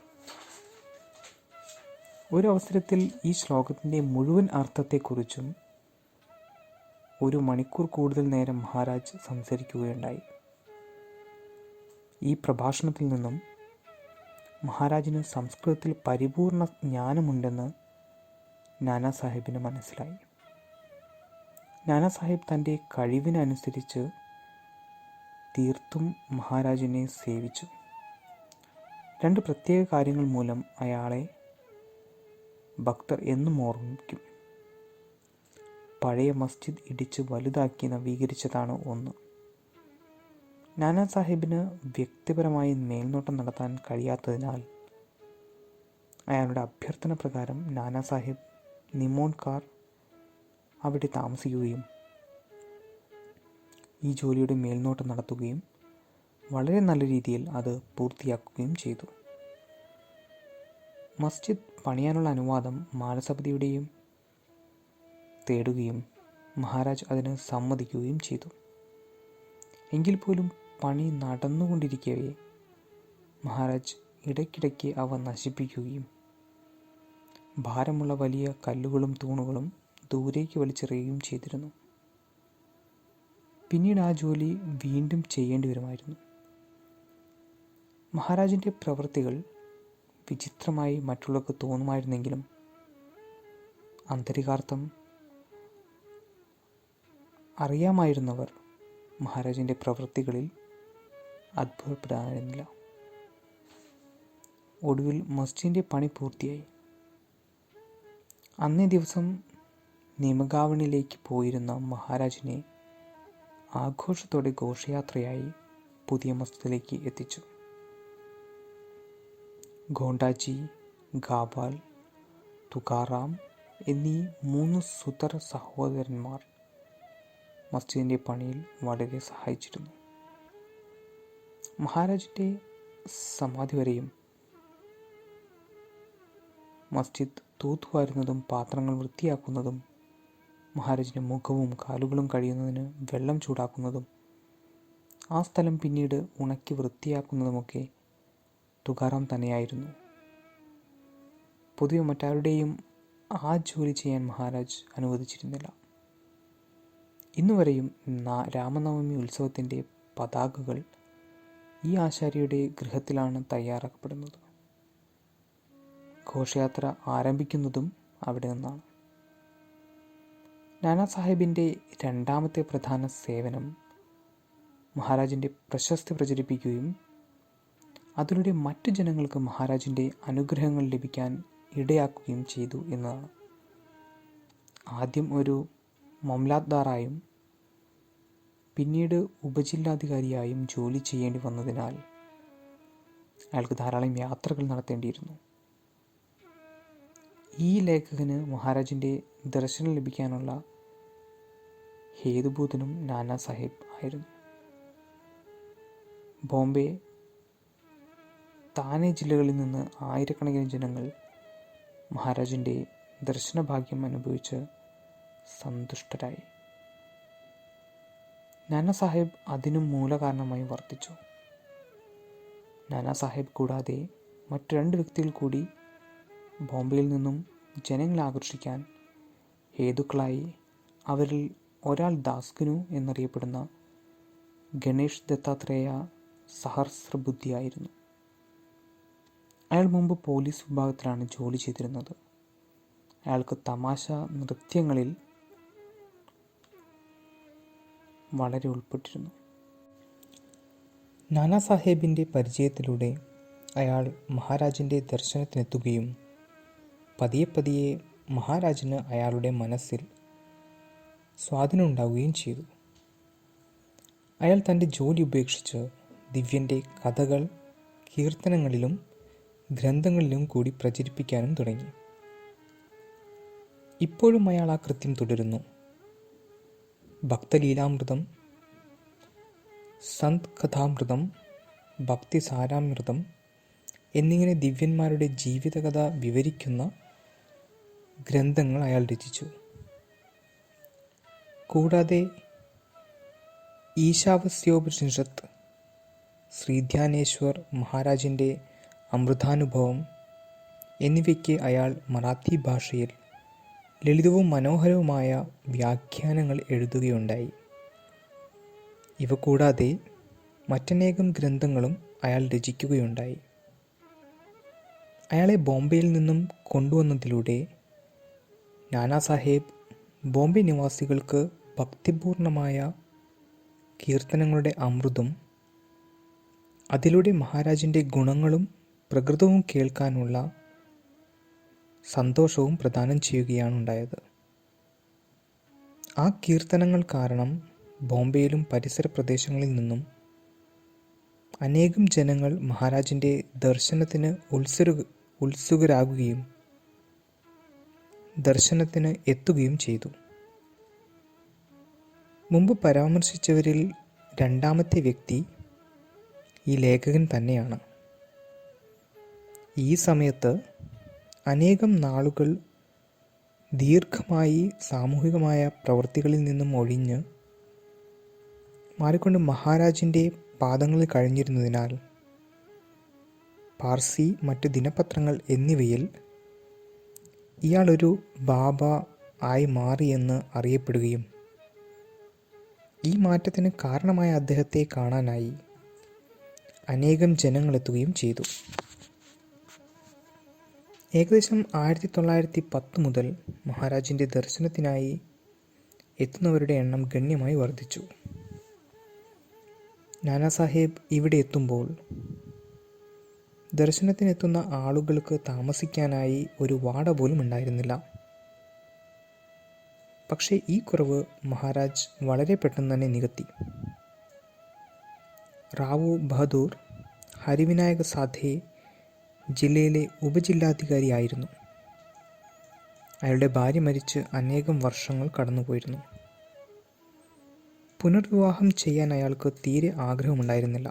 ഒരു അവസരത്തിൽ ഈ ശ്ലോകത്തിൻ്റെ മുഴുവൻ അർത്ഥത്തെക്കുറിച്ചും 1 മണിക്കൂർ കൂടുതൽ നേരം മഹാരാജ് സംസാരിക്കുകയുണ്ടായി. ഈ പ്രഭാഷണത്തിൽ നിന്നും മഹാരാജിന് സംസ്കൃതത്തിൽ പരിപൂർണ ജ്ഞാനമുണ്ടെന്ന് നാനാ സാഹിബിന് മനസ്സിലായി. നാനാ സാഹിബ് തൻ്റെ കഴിവിനനുസരിച്ച് തീർത്തും മഹാരാജിനെ സേവിച്ചു. 2 പ്രത്യേക കാര്യങ്ങൾ മൂലം അയാളെ ഭക്തർ എന്നും ഓർമ്മിക്കും. പഴയ മസ്ജിദ് ഇടിച്ച് വലുതാക്കി നവീകരിച്ചതാണ് ഒന്ന്. നാനാ സാഹിബിന് വ്യക്തിപരമായി മേൽനോട്ടം നടത്താൻ കഴിയാത്തതിനാൽ അയാളുടെ അഭ്യർത്ഥന പ്രകാരം നാനാ സാഹിബ് നിമോൺകാർ അവിടെ താമസിക്കുകയും ഈ ജോലിയുടെ മേൽനോട്ടം നടത്തുകയും വളരെ നല്ല രീതിയിൽ അത് പൂർത്തിയാക്കുകയും ചെയ്തു. മസ്ജിദ് പണിയാനുള്ള അനുവാദം മാനസപതിയുടെയും തേടുകയും മഹാരാജ് അതിന് സമ്മതിക്കുകയും ചെയ്തു. എങ്കിൽ പോലും പണി നടന്നുകൊണ്ടിരിക്കവേ മഹാരാജ് ഇടയ്ക്കിടയ്ക്ക് അവ നശിപ്പിക്കുകയും ഭാരമുള്ള വലിയ കല്ലുകളും തൂണുകളും ദൂരേക്ക് വലിച്ചെറിയുകയും ചെയ്തിരുന്നു. പിന്നീട് ആ ജോലി വീണ്ടും ചെയ്യേണ്ടി വരുമായിരുന്നു. മഹാരാജിൻ്റെ പ്രവൃത്തികൾ വിചിത്രമായി മറ്റുള്ളവർക്ക് തോന്നുമായിരുന്നെങ്കിലും ആന്തരികാർത്ഥം അറിയാമായിരുന്നവർ മഹാരാജിൻ്റെ പ്രവൃത്തികളിൽ അത്ഭുതപ്പെടാനില്ല. ഒടുവിൽ മസ്ജിദിൻ്റെ പണി പൂർത്തിയായി. അന്നേ ദിവസം നിമഗാവണിലേക്ക് പോയിരുന്ന മഹാരാജിനെ ആഘോഷത്തോടെ ഘോഷയാത്രയായി പുതിയ മസ്ജിദിലേക്ക് എത്തിച്ചു. ഗോണ്ടാജി, ഗാവാൽ, തുകാറാം എന്നീ 3 സുതർ സഹോദരന്മാർ മസ്ജിദിൻ്റെ പണിയിൽ വളരെ സഹായിച്ചിരുന്നു. മഹാരാജിൻ്റെ സമാധി വരെയും മസ്ജിദ് തൂത്തുവാരുന്നതും പാത്രങ്ങൾ വൃത്തിയാക്കുന്നതും മഹാരാജിൻ്റെ മുഖവും കാലുകളും കഴിയുന്നതിന് വെള്ളം ചൂടാക്കുന്നതും ആ സ്ഥലം പിന്നീട് ഉണക്കി വൃത്തിയാക്കുന്നതുമൊക്കെ തുകാറാം തന്നെയായിരുന്നു. പൊതുവെ മറ്റാരുടെയും ആ ജോലി ചെയ്യാൻ മഹാരാജ് അനുവദിച്ചിരുന്നില്ല. ഇന്നുവരെയും രാമനവമി ഉത്സവത്തിൻ്റെ പതാകകൾ ഈ ആശാരിയുടെ ഗൃഹത്തിലാണ് തയ്യാറാക്കപ്പെടുന്നത്. ഘോഷയാത്ര ആരംഭിക്കുന്നതും അവിടെ നിന്നാണ്. നാനാ സാഹിബിൻ്റെ 2ാമത്തെ പ്രധാന സേവനം മഹാരാജിൻ്റെ പ്രശസ്തി പ്രചരിപ്പിക്കുകയും അതിലൂടെ മറ്റു ജനങ്ങൾക്ക് മഹാരാജിൻ്റെ അനുഗ്രഹങ്ങൾ ലഭിക്കാൻ ഇടയാക്കുകയും ചെയ്തു എന്നതാണ്. ആദ്യം ഒരു മംലാത്ദാറായും പിന്നീട് ഉപജില്ലാധികാരിയായും ജോലി ചെയ്യേണ്ടി വന്നതിനാൽ അയാൾക്ക് ധാരാളം യാത്രകൾ നടത്തേണ്ടിയിരുന്നു. ഈ ലേഖകന് മഹാരാജിൻ്റെ ദർശനം ലഭിക്കാനുള്ള ഹേതുഭൂതനും നാനാ സാഹിബ് ആയിരുന്നു. ബോംബെ, താനെ ജില്ലകളിൽ നിന്ന് ആയിരക്കണക്കിന് ജനങ്ങൾ മഹാരാജിൻ്റെ ദർശനഭാഗ്യം അനുഭവിച്ച് സന്തുഷ്ടരായി. നാനാ സാഹിബ് അതിനും മൂലകാരണമായി വർത്തിച്ചു. നാനാ സാഹിബ് കൂടാതെ മറ്റു 2 വ്യക്തികൾ കൂടി ബോംബെയിൽ നിന്നും ജനങ്ങളെ ആകർഷിക്കാൻ ഹേതുക്കളായി. അവരിൽ ഒരാൾ ദാസ്ഗുനു എന്നറിയപ്പെടുന്ന ഗണേഷ് ദത്താത്രേയ സഹസ്രബുദ്ധിയായിരുന്നു. അയാൾ മുമ്പ് പോലീസ് വിഭാഗത്തിലാണ് ജോലി ചെയ്തിരുന്നത്. അയാൾക്ക് തമാശ നൃത്യങ്ങളിൽ വളരെ ഉൾപ്പെട്ടിരുന്നു. നാനാ സാഹേബിൻ്റെ പരിചയത്തിലൂടെ അയാൾ മഹാരാജിൻ്റെ ദർശനത്തിനെത്തുകയും പതിയെ പതിയെ മഹാരാജിന് അയാളുടെ മനസ്സിൽ സ്വാധീനമുണ്ടാവുകയും ചെയ്തു. അയാൾ തൻ്റെ ജോലി ഉപേക്ഷിച്ച് ദിവ്യൻ്റെ കഥകൾ കീർത്തനങ്ങളിലും ഗ്രന്ഥങ്ങളിലും കൂടി പ്രചരിപ്പിക്കാനും തുടങ്ങി. ഇപ്പോഴും അയാൾ ആ കൃത്യം തുടരുന്നു. ഭക്തലീലാമൃതം, സന്ത് കഥാമൃതം, ഭക്തിസാരാമൃതം എന്നിങ്ങനെ ദിവ്യന്മാരുടെ ജീവിതകഥ വിവരിക്കുന്ന ഗ്രന്ഥങ്ങൾ അയാൾ രചിച്ചു. കൂടാതെ ഈശാവാസ്യോപനിഷത്ത്, ശ്രീധ്യാനേശ്വർ മഹാരാജിൻ്റെ അമൃതാനുഭവം എന്നിവയ്ക്ക് അയാൾ മറാത്തി ഭാഷയിൽ ലളിതവും മനോഹരവുമായ വ്യാഖ്യാനങ്ങൾ എഴുതുകയുണ്ടായി. ഇവ കൂടാതെ മറ്റനേകം ഗ്രന്ഥങ്ങളും അയാൾ രചിക്കുകയുണ്ടായി. അയാളെ ബോംബെയിൽ നിന്നും കൊണ്ടുവന്നതിലൂടെ നാനാസാഹേബ് ബോംബെ നിവാസികൾക്ക് ഭക്തിപൂർണമായ കീർത്തനങ്ങളുടെ അമൃതും അതിലൂടെ മഹാരാജിൻ്റെ ഗുണങ്ങളും പ്രകൃതവും കേൾക്കാനുള്ള സന്തോഷവും പ്രദാനം ചെയ്യുകയാണുണ്ടായത്. ആ കീർത്തനങ്ങൾ കാരണം ബോംബെയിലും പരിസര പ്രദേശങ്ങളിൽ നിന്നും അനേകം ജനങ്ങൾ മഹാരാജിൻ്റെ ദർശനത്തിന് ഉത്സുകരാകുകയും ദർശനത്തിന് എത്തുകയും ചെയ്തു. മുമ്പ് പരാമർശിച്ചവരിൽ രണ്ടാമത്തെ വ്യക്തി ഈ ലേഖകൻ തന്നെയാണ്. ഈ സമയത്ത് അനേകം നാളുകൾ ദീർഘമായി സാമൂഹികമായ പ്രവൃത്തികളിൽ നിന്നും ഒഴിഞ്ഞ് മാറിക്കൊണ്ട് മഹാരാജിൻ്റെ പാദങ്ങളിൽ കഴിഞ്ഞിരുന്നതിനാൽ പാർസി, മറ്റ് ദിനപത്രങ്ങൾ എന്നിവയിൽ ഇയാളൊരു ബാബ ആയി മാറിയെന്ന് അറിയപ്പെടുകയും ഈ മാറ്റത്തിന് കാരണമായ അദ്ദേഹത്തെ കാണാനായി അനേകം ജനങ്ങളെത്തുകയും ചെയ്തു. ഏകദേശം 1910 മുതൽ മഹാരാജിൻ്റെ ദർശനത്തിനായി എത്തുന്നവരുടെ എണ്ണം ഗണ്യമായി വർദ്ധിച്ചു. നാനാസാഹേബ് ഇവിടെ എത്തുമ്പോൾ ദർശനത്തിനെത്തുന്ന ആളുകൾക്ക് താമസിക്കാനായി ഒരു വാട പോലും ഉണ്ടായിരുന്നില്ല. പക്ഷേ ഈ കുറവ് മഹാരാജ് വളരെ പെട്ടെന്ന് തന്നെ നികത്തി. റാവു ബഹദൂർ ഹരിവിനായക സാധെ ജില്ലയിലെ ഉപജില്ലാധികാരിയായിരുന്നു. അയാളുടെ ഭാര്യ മരിച്ച് അനേകം വർഷങ്ങൾ കടന്നുപോയിരുന്നു. പുനർവിവാഹം ചെയ്യാൻ അയാൾക്ക് തീരെ ആഗ്രഹമുണ്ടായിരുന്നില്ല.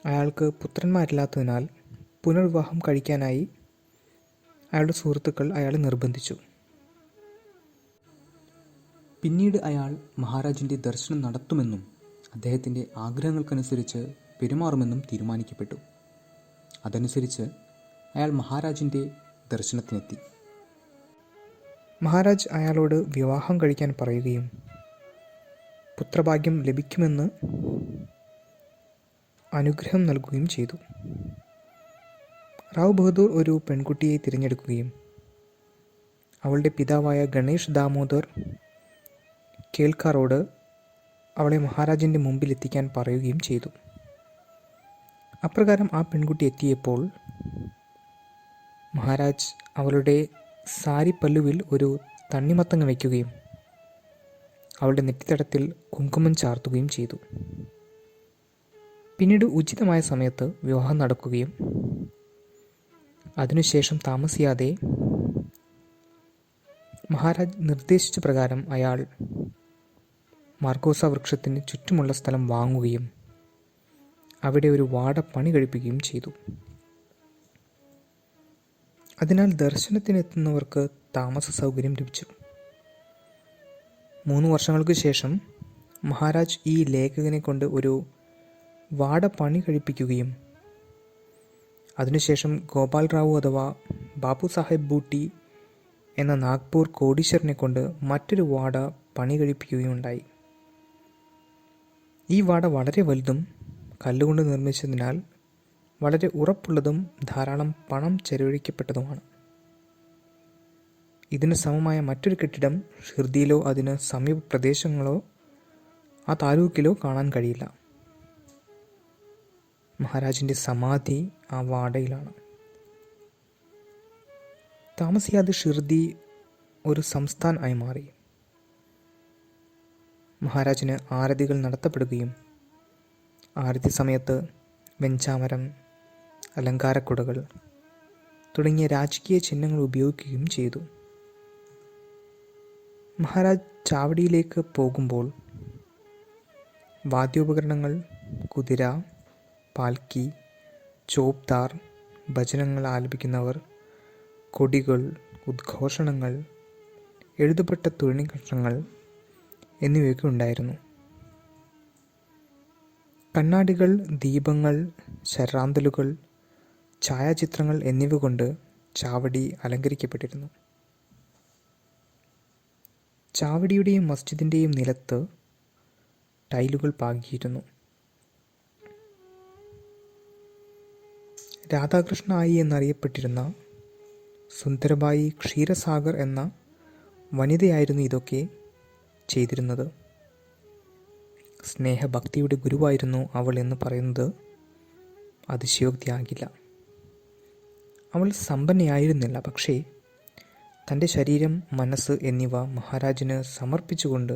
അയാൾക്ക് പുത്രന്മാരില്ലാത്തതിനാൽ പുനർവിവാഹം കഴിക്കാനായി അയാളുടെ സുഹൃത്തുക്കൾ അയാളെ നിർബന്ധിച്ചു. പിന്നീട് അയാൾ മഹാരാജിൻ്റെ ദർശനം നടത്തുമെന്നും അദ്ദേഹത്തിൻ്റെ ആഗ്രഹങ്ങൾക്കനുസരിച്ച് പെരുമാറുമെന്നും തീരുമാനിക്കപ്പെട്ടു. അതനുസരിച്ച് അയാൾ മഹാരാജിൻ്റെ ദർശനത്തിനെത്തി. മഹാരാജ് അയാളോട് വിവാഹം കഴിക്കാൻ പറയുകയും പുത്രഭാഗ്യം ലഭിക്കുമെന്ന് അനുഗ്രഹം നൽകുകയും ചെയ്തു. റാവു ബഹദൂർ ഒരു പെൺകുട്ടിയെ തിരഞ്ഞെടുക്കുകയും അവളുടെ പിതാവായ ഗണേഷ് ദാമോദർ കേൽക്കാറോട് അവളെ മഹാരാജിൻ്റെ മുമ്പിൽ എത്തിക്കാൻ പറയുകയും ചെയ്തു. അപ്രകാരം ആ പെൺകുട്ടി എത്തിയപ്പോൾ മഹാരാജ് അവളുടെ സാരിപ്പല്ലുവിൽ ഒരു തണ്ണിമത്തങ്ങ വയ്ക്കുകയും അവളുടെ നെറ്റിത്തടത്തിൽ കുങ്കുമം ചാർത്തുകയും ചെയ്തു. പിന്നീട് ഉചിതമായ സമയത്ത് വിവാഹം നടക്കുകയും അതിനുശേഷം താമസിയാതെ മഹാരാജ് നിർദ്ദേശിച്ച പ്രകാരം അയാൾ മാർഗോസ വൃക്ഷത്തിന് ചുറ്റുമുള്ള സ്ഥലം വാങ്ങുകയും അവിടെ ഒരു വാട പണി കഴിപ്പിക്കുകയും ചെയ്തു. അതിനാൽ ദർശനത്തിനെത്തുന്നവർക്ക് താമസ സൗകര്യം ലഭിച്ചു. 3 വർഷങ്ങൾക്ക് ശേഷം മഹാരാജ് ഈ ലേഖകനെ കൊണ്ട് ഒരു വാട പണി കഴിപ്പിക്കുകയും അതിനുശേഷം ഗോപാൽ റാവു അഥവാ ബാപ്പു സാഹേബ് ബൂട്ടി എന്ന നാഗ്പൂർ കോടീശ്വരനെ കൊണ്ട് മറ്റൊരു വാട പണി കഴിപ്പിക്കുകയും ഉണ്ടായി. ഈ വാട വളരെ വലുതും കല്ലുകൊണ്ട് നിർമ്മിച്ചതിനാൽ വളരെ ഉറപ്പുള്ളതും ധാരാളം പണം ചെലവഴിക്കപ്പെട്ടതുമാണ്. ഇതിന് സമമായ മറ്റൊരു കെട്ടിടം ഷിർദിയിലോ അതിന് സമീപ പ്രദേശങ്ങളോ ആ താലൂക്കിലോ കാണാൻ കഴിയില്ല. മഹാരാജിൻ്റെ സമാധി ആ വാടയിലാണ്. താമസിയാതെ ഷിർദി ഒരു സംസ്ഥാൻ ആയി മാറി. മഹാരാജിന് ആരതികൾ നടത്തപ്പെടുകയും ആരതി സമയത്ത് വെഞ്ചാമരം, അലങ്കാരക്കുടകൾ തുടങ്ങിയ രാജകീയ ചിഹ്നങ്ങൾ ഉപയോഗിക്കുകയും ചെയ്തു. മഹാരാജ് ചാവടിയിലേക്ക് പോകുമ്പോൾ വാദ്യോപകരണങ്ങൾ, കുതിര, പാൽക്കി, ചോപ്ദാർ, ഭജനങ്ങൾ ആലപിക്കുന്നവർ, കൊടികൾ, ഉദ്ഘോഷണങ്ങൾ, എഴുതപ്പെട്ട തുണിക്കഷണങ്ങൾ എന്നിവയൊക്കെ ഉണ്ടായിരുന്നു. കണ്ണാടികൾ, ദീപങ്ങൾ, ശരാന്തലുകൾ, ഛായാചിത്രങ്ങൾ എന്നിവ കൊണ്ട് ചാവടി അലങ്കരിക്കപ്പെട്ടിരുന്നു. ചാവടിയുടെയും മസ്ജിദിൻ്റെയും നിലത്ത് ടൈലുകൾ പാകിയിരുന്നു. രാധാകൃഷ്ണ ആയി എന്നറിയപ്പെട്ടിരുന്ന സുന്ദരബായി ക്ഷീരസാഗർ എന്ന വനിതയായിരുന്നു ഇതൊക്കെ ചെയ്തിരുന്നത്. സ്നേഹഭക്തിയുടെ ഗുരുവായിരുന്നു അവൾ എന്ന് പറയുന്നത് അതിശയോക്തിയാകില്ല. അവൾ സമ്പന്നയായിരുന്നില്ല, പക്ഷേ തൻ്റെ ശരീരം, മനസ്സ് എന്നിവ മഹാരാജിന് സമർപ്പിച്ചുകൊണ്ട്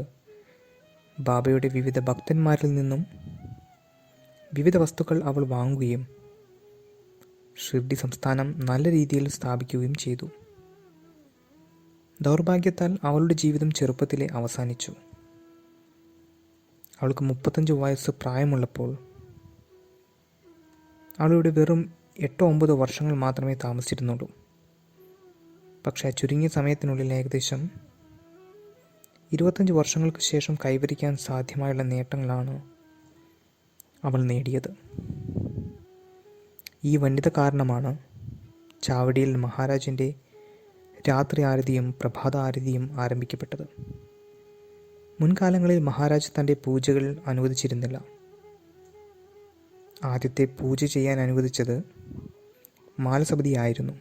ബാബയുടെ വിവിധ ഭക്തന്മാരിൽ നിന്നും വിവിധ വസ്തുക്കൾ അവൾ വാങ്ങുകയും ഷിർഡി സംസ്ഥാനം നല്ല രീതിയിൽ സ്ഥാപിക്കുകയും ചെയ്തു. ദൗർഭാഗ്യത്താൽ അവളുടെ ജീവിതം ചെറുപ്പത്തിലെ അവസാനിച്ചു. അവൾക്ക് 35 വയസ്സ് പ്രായമുള്ളപ്പോൾ അവളിവിടെ വെറും 8-9 വർഷങ്ങൾ മാത്രമേ താമസിച്ചിരുന്നുള്ളൂ. പക്ഷേ ചുരുങ്ങിയ സമയത്തിനുള്ളിൽ ഏകദേശം 25 വർഷങ്ങൾക്ക് ശേഷം കൈവരിക്കാൻ സാധ്യമായുള്ള നേട്ടങ്ങളാണ് അവൾ നേടിയത്. ഈ വനിത കാരണമാണ് ചാവടിയിൽ മഹാരാജിൻ്റെ രാത്രി ആരതിയും പ്രഭാത ആരതിയും ആരംഭിക്കപ്പെട്ടത്. മുൻകാലങ്ങളിൽ മഹാരാജ് തൻ്റെ പൂജകൾ അനുവദിച്ചിരുന്നില്ല. ആദ്യത്തെ പൂജ ചെയ്യാൻ അനുവദിച്ചത് മാലസപതിയായിരുന്നു.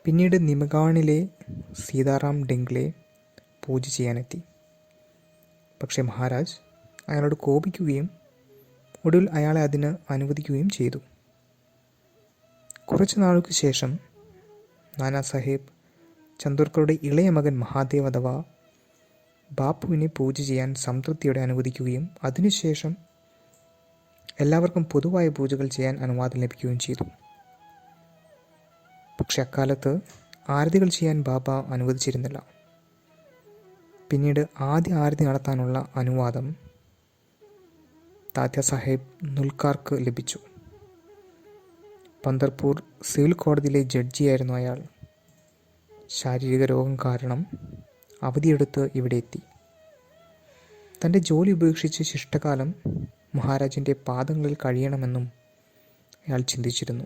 പിന്നീട് നിമഗാണിലെ സീതാറാം ഡെങ്ലെ പൂജ ചെയ്യാനെത്തി. പക്ഷേ മഹാരാജ് അയാളോട് കോപിക്കുകയും ഒടുവിൽ അയാളെ അതിന് അനുവദിക്കുകയും ചെയ്തു. കുറച്ചു നാളുകൾക്ക് ശേഷം നാനാ സാഹേബ് ചന്ദോർക്കറുടെ ഇളയ മകൻ മഹാദേവ് അഥവാ ബാപ്പുവിനെ പൂജ ചെയ്യാൻ സംതൃപ്തിയോടെ അനുവദിക്കുകയും അതിനുശേഷം എല്ലാവർക്കും പൊതുവായ പൂജകൾ ചെയ്യാൻ അനുവാദം ലഭിക്കുകയും ചെയ്തു. പക്ഷെ അക്കാലത്ത് ആരതികൾ ചെയ്യാൻ ബാബ അനുവദിച്ചിരുന്നില്ല. പിന്നീട് ആദ്യ ആരതി നടത്താനുള്ള അനുവാദം താത്യ സാഹേബ് നുൽക്കാർക്ക് ലഭിച്ചു. പന്തർപൂർ സിവിൽ കോടതിയിലെ ജഡ്ജിയായിരുന്നു അയാൾ. ശാരീരിക രോഗം കാരണം അവധിയെടുത്ത് ഇവിടെ എത്തി. തൻ്റെ ജോലി ഉപേക്ഷിച്ച് ശിഷ്ടകാലം മഹാരാജിൻ്റെ പാദങ്ങളിൽ കഴിയണമെന്നും അയാൾ ചിന്തിച്ചിരുന്നു.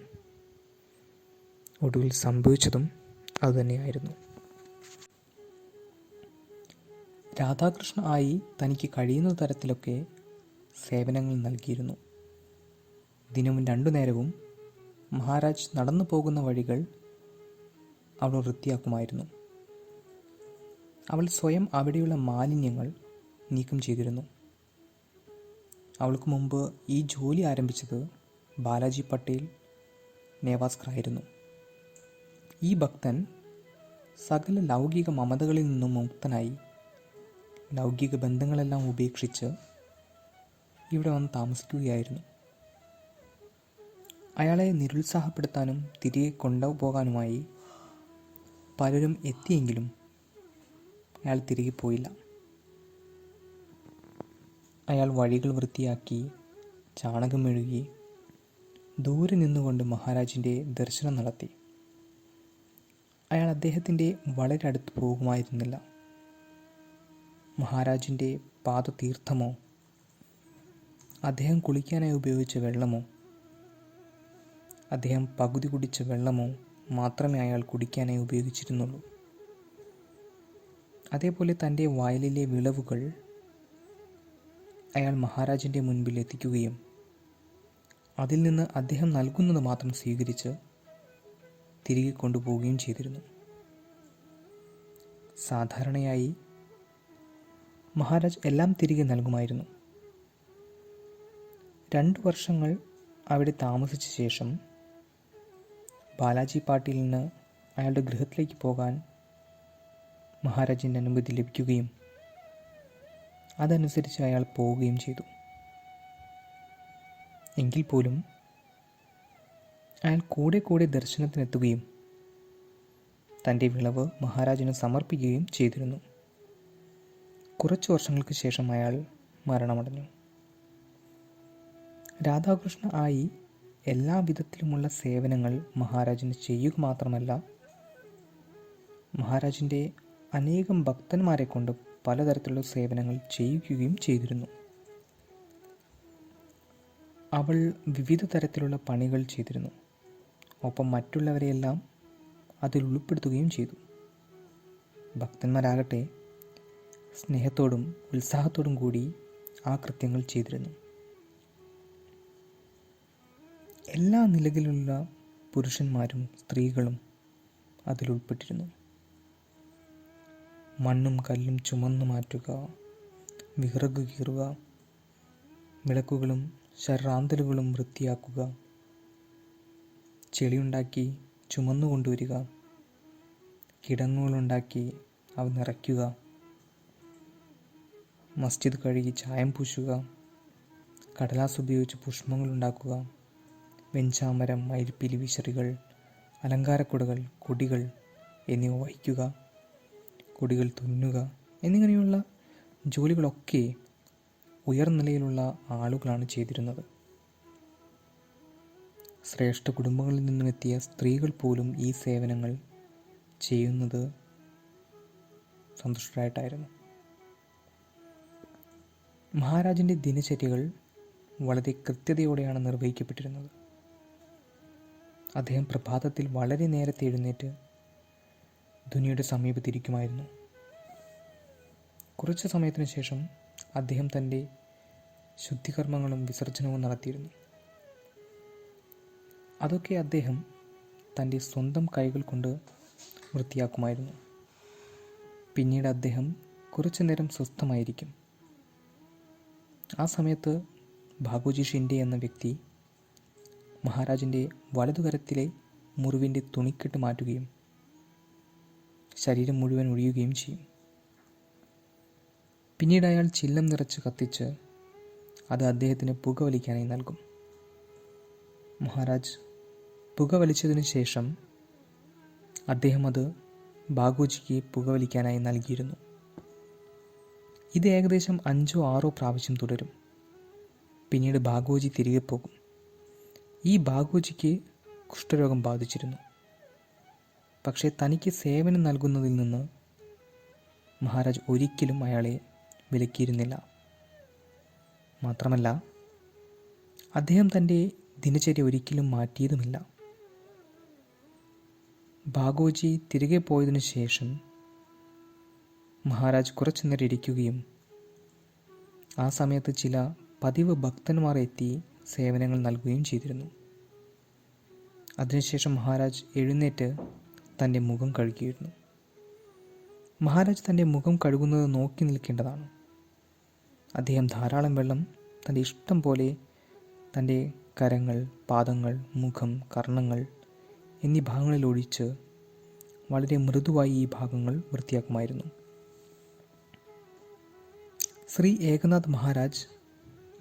ഒടുവിൽ സംഭവിച്ചതും അതുതന്നെയായിരുന്നു. രാധാകൃഷ്ണ ആയി തനിക്ക് കഴിയുന്ന തരത്തിലൊക്കെ സേവനങ്ങൾ നൽകിയിരുന്നു. ദിനവും 2 നേരവും മഹാരാജ് നടന്നു പോകുന്ന വഴികൾ അവൾ വൃത്തിയാക്കുമായിരുന്നു. അവൾ സ്വയം അവിടെയുള്ള മാലിന്യങ്ങൾ നീക്കം ചെയ്തിരുന്നു. അവൾക്ക് മുമ്പ് ഈ ജോലി ആരംഭിച്ചത് ബാലാജി പട്ടേൽ നേവാസ്കർ ആയിരുന്നു. ഈ ഭക്തൻ സകല ലൗകിക മമതകളിൽ നിന്നും മുക്തനായി ലൗകിക ബന്ധങ്ങളെല്ലാം ഉപേക്ഷിച്ച് ഇവിടെ വന്ന് താമസിക്കുകയായിരുന്നു. അയാളെ നിരുത്സാഹപ്പെടുത്താനും തിരികെ കൊണ്ടുപോകാനുമായി പലരും എത്തിയെങ്കിലും അയാൾ തിരികെ പോയില്ല. അയാൾ വഴികൾ വൃത്തിയാക്കി, ചാണകം മെഴുകി, ദൂരെ നിന്നുകൊണ്ട് മഹാരാജിൻ്റെ ദർശനം നടത്തി. അയാൾ അദ്ദേഹത്തിൻ്റെ വളരെ അടുത്ത് പോകുമായിരുന്നില്ല. മഹാരാജിൻ്റെ പാദതീർത്ഥമോ അദ്ദേഹം കുളിക്കാനായി ഉപയോഗിച്ച വെള്ളമോ അദ്ദേഹം പകുതി കുടിച്ച വെള്ളമോ മാത്രമേ അയാൾ കുടിക്കാനായി ഉപയോഗിച്ചിരുന്നുള്ളൂ. അതേപോലെ തൻ്റെ വയലിലെ വിളവുകൾ അയാൾ മഹാരാജിൻ്റെ മുൻപിൽ എത്തിക്കുകയും അതിൽ നിന്ന് അദ്ദേഹം നൽകുന്നത് മാത്രം സ്വീകരിച്ച് തിരികെ കൊണ്ടുപോവുകയും ചെയ്തിരുന്നു. സാധാരണയായി മഹാരാജ് എല്ലാം തിരികെ നൽകുമായിരുന്നു. 2 വർഷങ്ങൾ അവിടെ താമസിച്ച ശേഷം ബാലാജി പാട്ടീലിന് അയാളുടെ ഗൃഹത്തിലേക്ക് പോകാൻ മഹാരാജിൻ്റെ അനുമതി ലഭിക്കുകയും അതനുസരിച്ച് അയാൾ പോവുകയും ചെയ്തു. എങ്കിൽ പോലും അയാൾ കൂടെ കൂടെ ദർശനത്തിനെത്തുകയും തൻ്റെ വിളവ് മഹാരാജന് സമർപ്പിക്കുകയും ചെയ്തിരുന്നു. കുറച്ചു വർഷങ്ങൾക്ക് ശേഷം അയാൾ മരണമടഞ്ഞു. രാധാകൃഷ്ണ ആയി എല്ലാ വിധത്തിലുമുള്ള സേവനങ്ങൾ മഹാരാജന് ചെയ്യുക മാത്രമല്ല, മഹാരാജിൻ്റെ അനേകം ഭക്തന്മാരെ കൊണ്ട് പലതരത്തിലുള്ള സേവനങ്ങൾ ചെയ്യിക്കുകയും ചെയ്തിരുന്നു. അവൾ വിവിധ തരത്തിലുള്ള പണികൾ ചെയ്തിരുന്നു. ഒപ്പം മറ്റുള്ളവരെയെല്ലാം അതിൽ ഉൾപ്പെടുത്തുകയും ചെയ്തു. ഭക്തന്മാരാകട്ടെ സ്നേഹത്തോടും ഉത്സാഹത്തോടും കൂടി ആ കൃത്യങ്ങൾ ചെയ്തിരുന്നു. എല്ലാ നിലയിലുള്ള പുരുഷന്മാരും സ്ത്രീകളും അതിലുൾപ്പെട്ടിരുന്നു. മണ്ണും കല്ലും ചുമന്നു മാറ്റുക, വിറക് കീറുക, വിളക്കുകളും ശരാന്തലുകളും വൃത്തിയാക്കുക, ചെളിയുണ്ടാക്കി ചുമന്നുകൊണ്ടുവരിക, കിടങ്ങുകളുണ്ടാക്കി അവ നിറയ്ക്കുക, മസ്ജിദ് കഴുകി ചായം പൂശുക, കടലാസ് ഉപയോഗിച്ച് പുഷ്പങ്ങളുണ്ടാക്കുക, വെഞ്ചാമരം, മയിൽപ്പീലി വിശറികൾ, അലങ്കാരക്കുടകൾ, കൊടികൾ എന്നിവ വഹിക്കുക, കൊടികൾ തുന്നുക എന്നിങ്ങനെയുള്ള ജോലികളൊക്കെ ഉയർന്ന നിലയിലുള്ള ആളുകളാണ് ചെയ്തിരുന്നത്. ശ്രേഷ്ഠ കുടുംബങ്ങളിൽ നിന്നും എത്തിയ സ്ത്രീകൾ പോലും ഈ സേവനങ്ങൾ ചെയ്യുന്നത് സന്തുഷ്ടരായിട്ടായിരുന്നു. മഹാരാജിൻ്റെ ദിനചര്യകൾ വളരെ കൃത്യതയോടെയാണ് നിർവഹിക്കപ്പെട്ടിരുന്നത്. അദ്ദേഹം പ്രഭാതത്തിൽ വളരെ നേരത്തെ എഴുന്നേറ്റ് ധുനിയുടെ സമീപത്തിരിക്കുമായിരുന്നു. കുറച്ച് സമയത്തിന് ശേഷം അദ്ദേഹം തൻ്റെ ശുദ്ധികർമ്മങ്ങളും വിസർജനവും നടത്തിയിരുന്നു. അതൊക്കെ അദ്ദേഹം തൻ്റെ സ്വന്തം കൈകൾ കൊണ്ട് വൃത്തിയാക്കുമായിരുന്നു. പിന്നീട് അദ്ദേഹം കുറച്ചു നേരം സ്വസ്ഥമായിരിക്കും. ആ സമയത്ത് ഭാഗോജി ഷിൻഡെ എന്ന വ്യക്തി മഹാരാജിൻ്റെ വലതുകരത്തിലെ മുറിവിൻ്റെ തുണിക്കെട്ട് മാറ്റുകയും ശരീരം മുഴുവൻ ഒഴിയുകയും ചെയ്യും. പിന്നീട് അയാൾ ചില്ലം നിറച്ച് കത്തിച്ച് അത് അദ്ദേഹത്തിന് പുകവലിക്കാനായി നൽകും. മഹാരാജ് പുകവലിച്ചതിന് ശേഷം അദ്ദേഹം അത് ഭാഗോജിക്ക് പുകവലിക്കാനായി നൽകിയിരുന്നു. ഇത് ഏകദേശം 5-6 പ്രാവശ്യം തുടരും. പിന്നീട് ഭാഗോജി തിരികെ പോകും. ഈ ഭാഗോജിക്ക് കുഷ്ഠരോഗം ബാധിച്ചിരുന്നു. പക്ഷേ തനിക്ക് സേവനം നൽകുന്നതിൽ നിന്ന് മഹാരാജ് ഒരിക്കലും അയാളെ വിലക്കിയിരുന്നില്ല. മാത്രമല്ല, അദ്ദേഹം തൻ്റെ ദിനചര്യ ഒരിക്കലും മാറ്റിയതുമില്ല. ഭാഗോജി തിരികെ പോയതിനു ശേഷം മഹാരാജ് കുറച്ചു നേരം ഇരിക്കുകയും ആ സമയത്ത് ചില പതിവ് ഭക്തന്മാർ എത്തി സേവനങ്ങൾ നൽകുകയും ചെയ്തിരുന്നു. അതിനുശേഷം മഹാരാജ് എഴുന്നേറ്റ് തൻ്റെ മുഖം കഴുകിയിരുന്നു. മഹാരാജ് തൻ്റെ മുഖം കഴുകുന്നത് നോക്കി നിൽക്കേണ്ടതാണ്. അദ്ദേഹം ധാരാളം വെള്ളം തൻ്റെ ഇഷ്ടം പോലെ തൻ്റെ കരങ്ങൾ, പാദങ്ങൾ, മുഖം, കർണങ്ങൾ എന്നീ ഭാഗങ്ങളിൽ ഒഴിച്ച് വളരെ മൃദുവായി ഈ ഭാഗങ്ങൾ വൃത്തിയാക്കുമായിരുന്നു. ശ്രീ ഏകനാഥ് മഹാരാജ്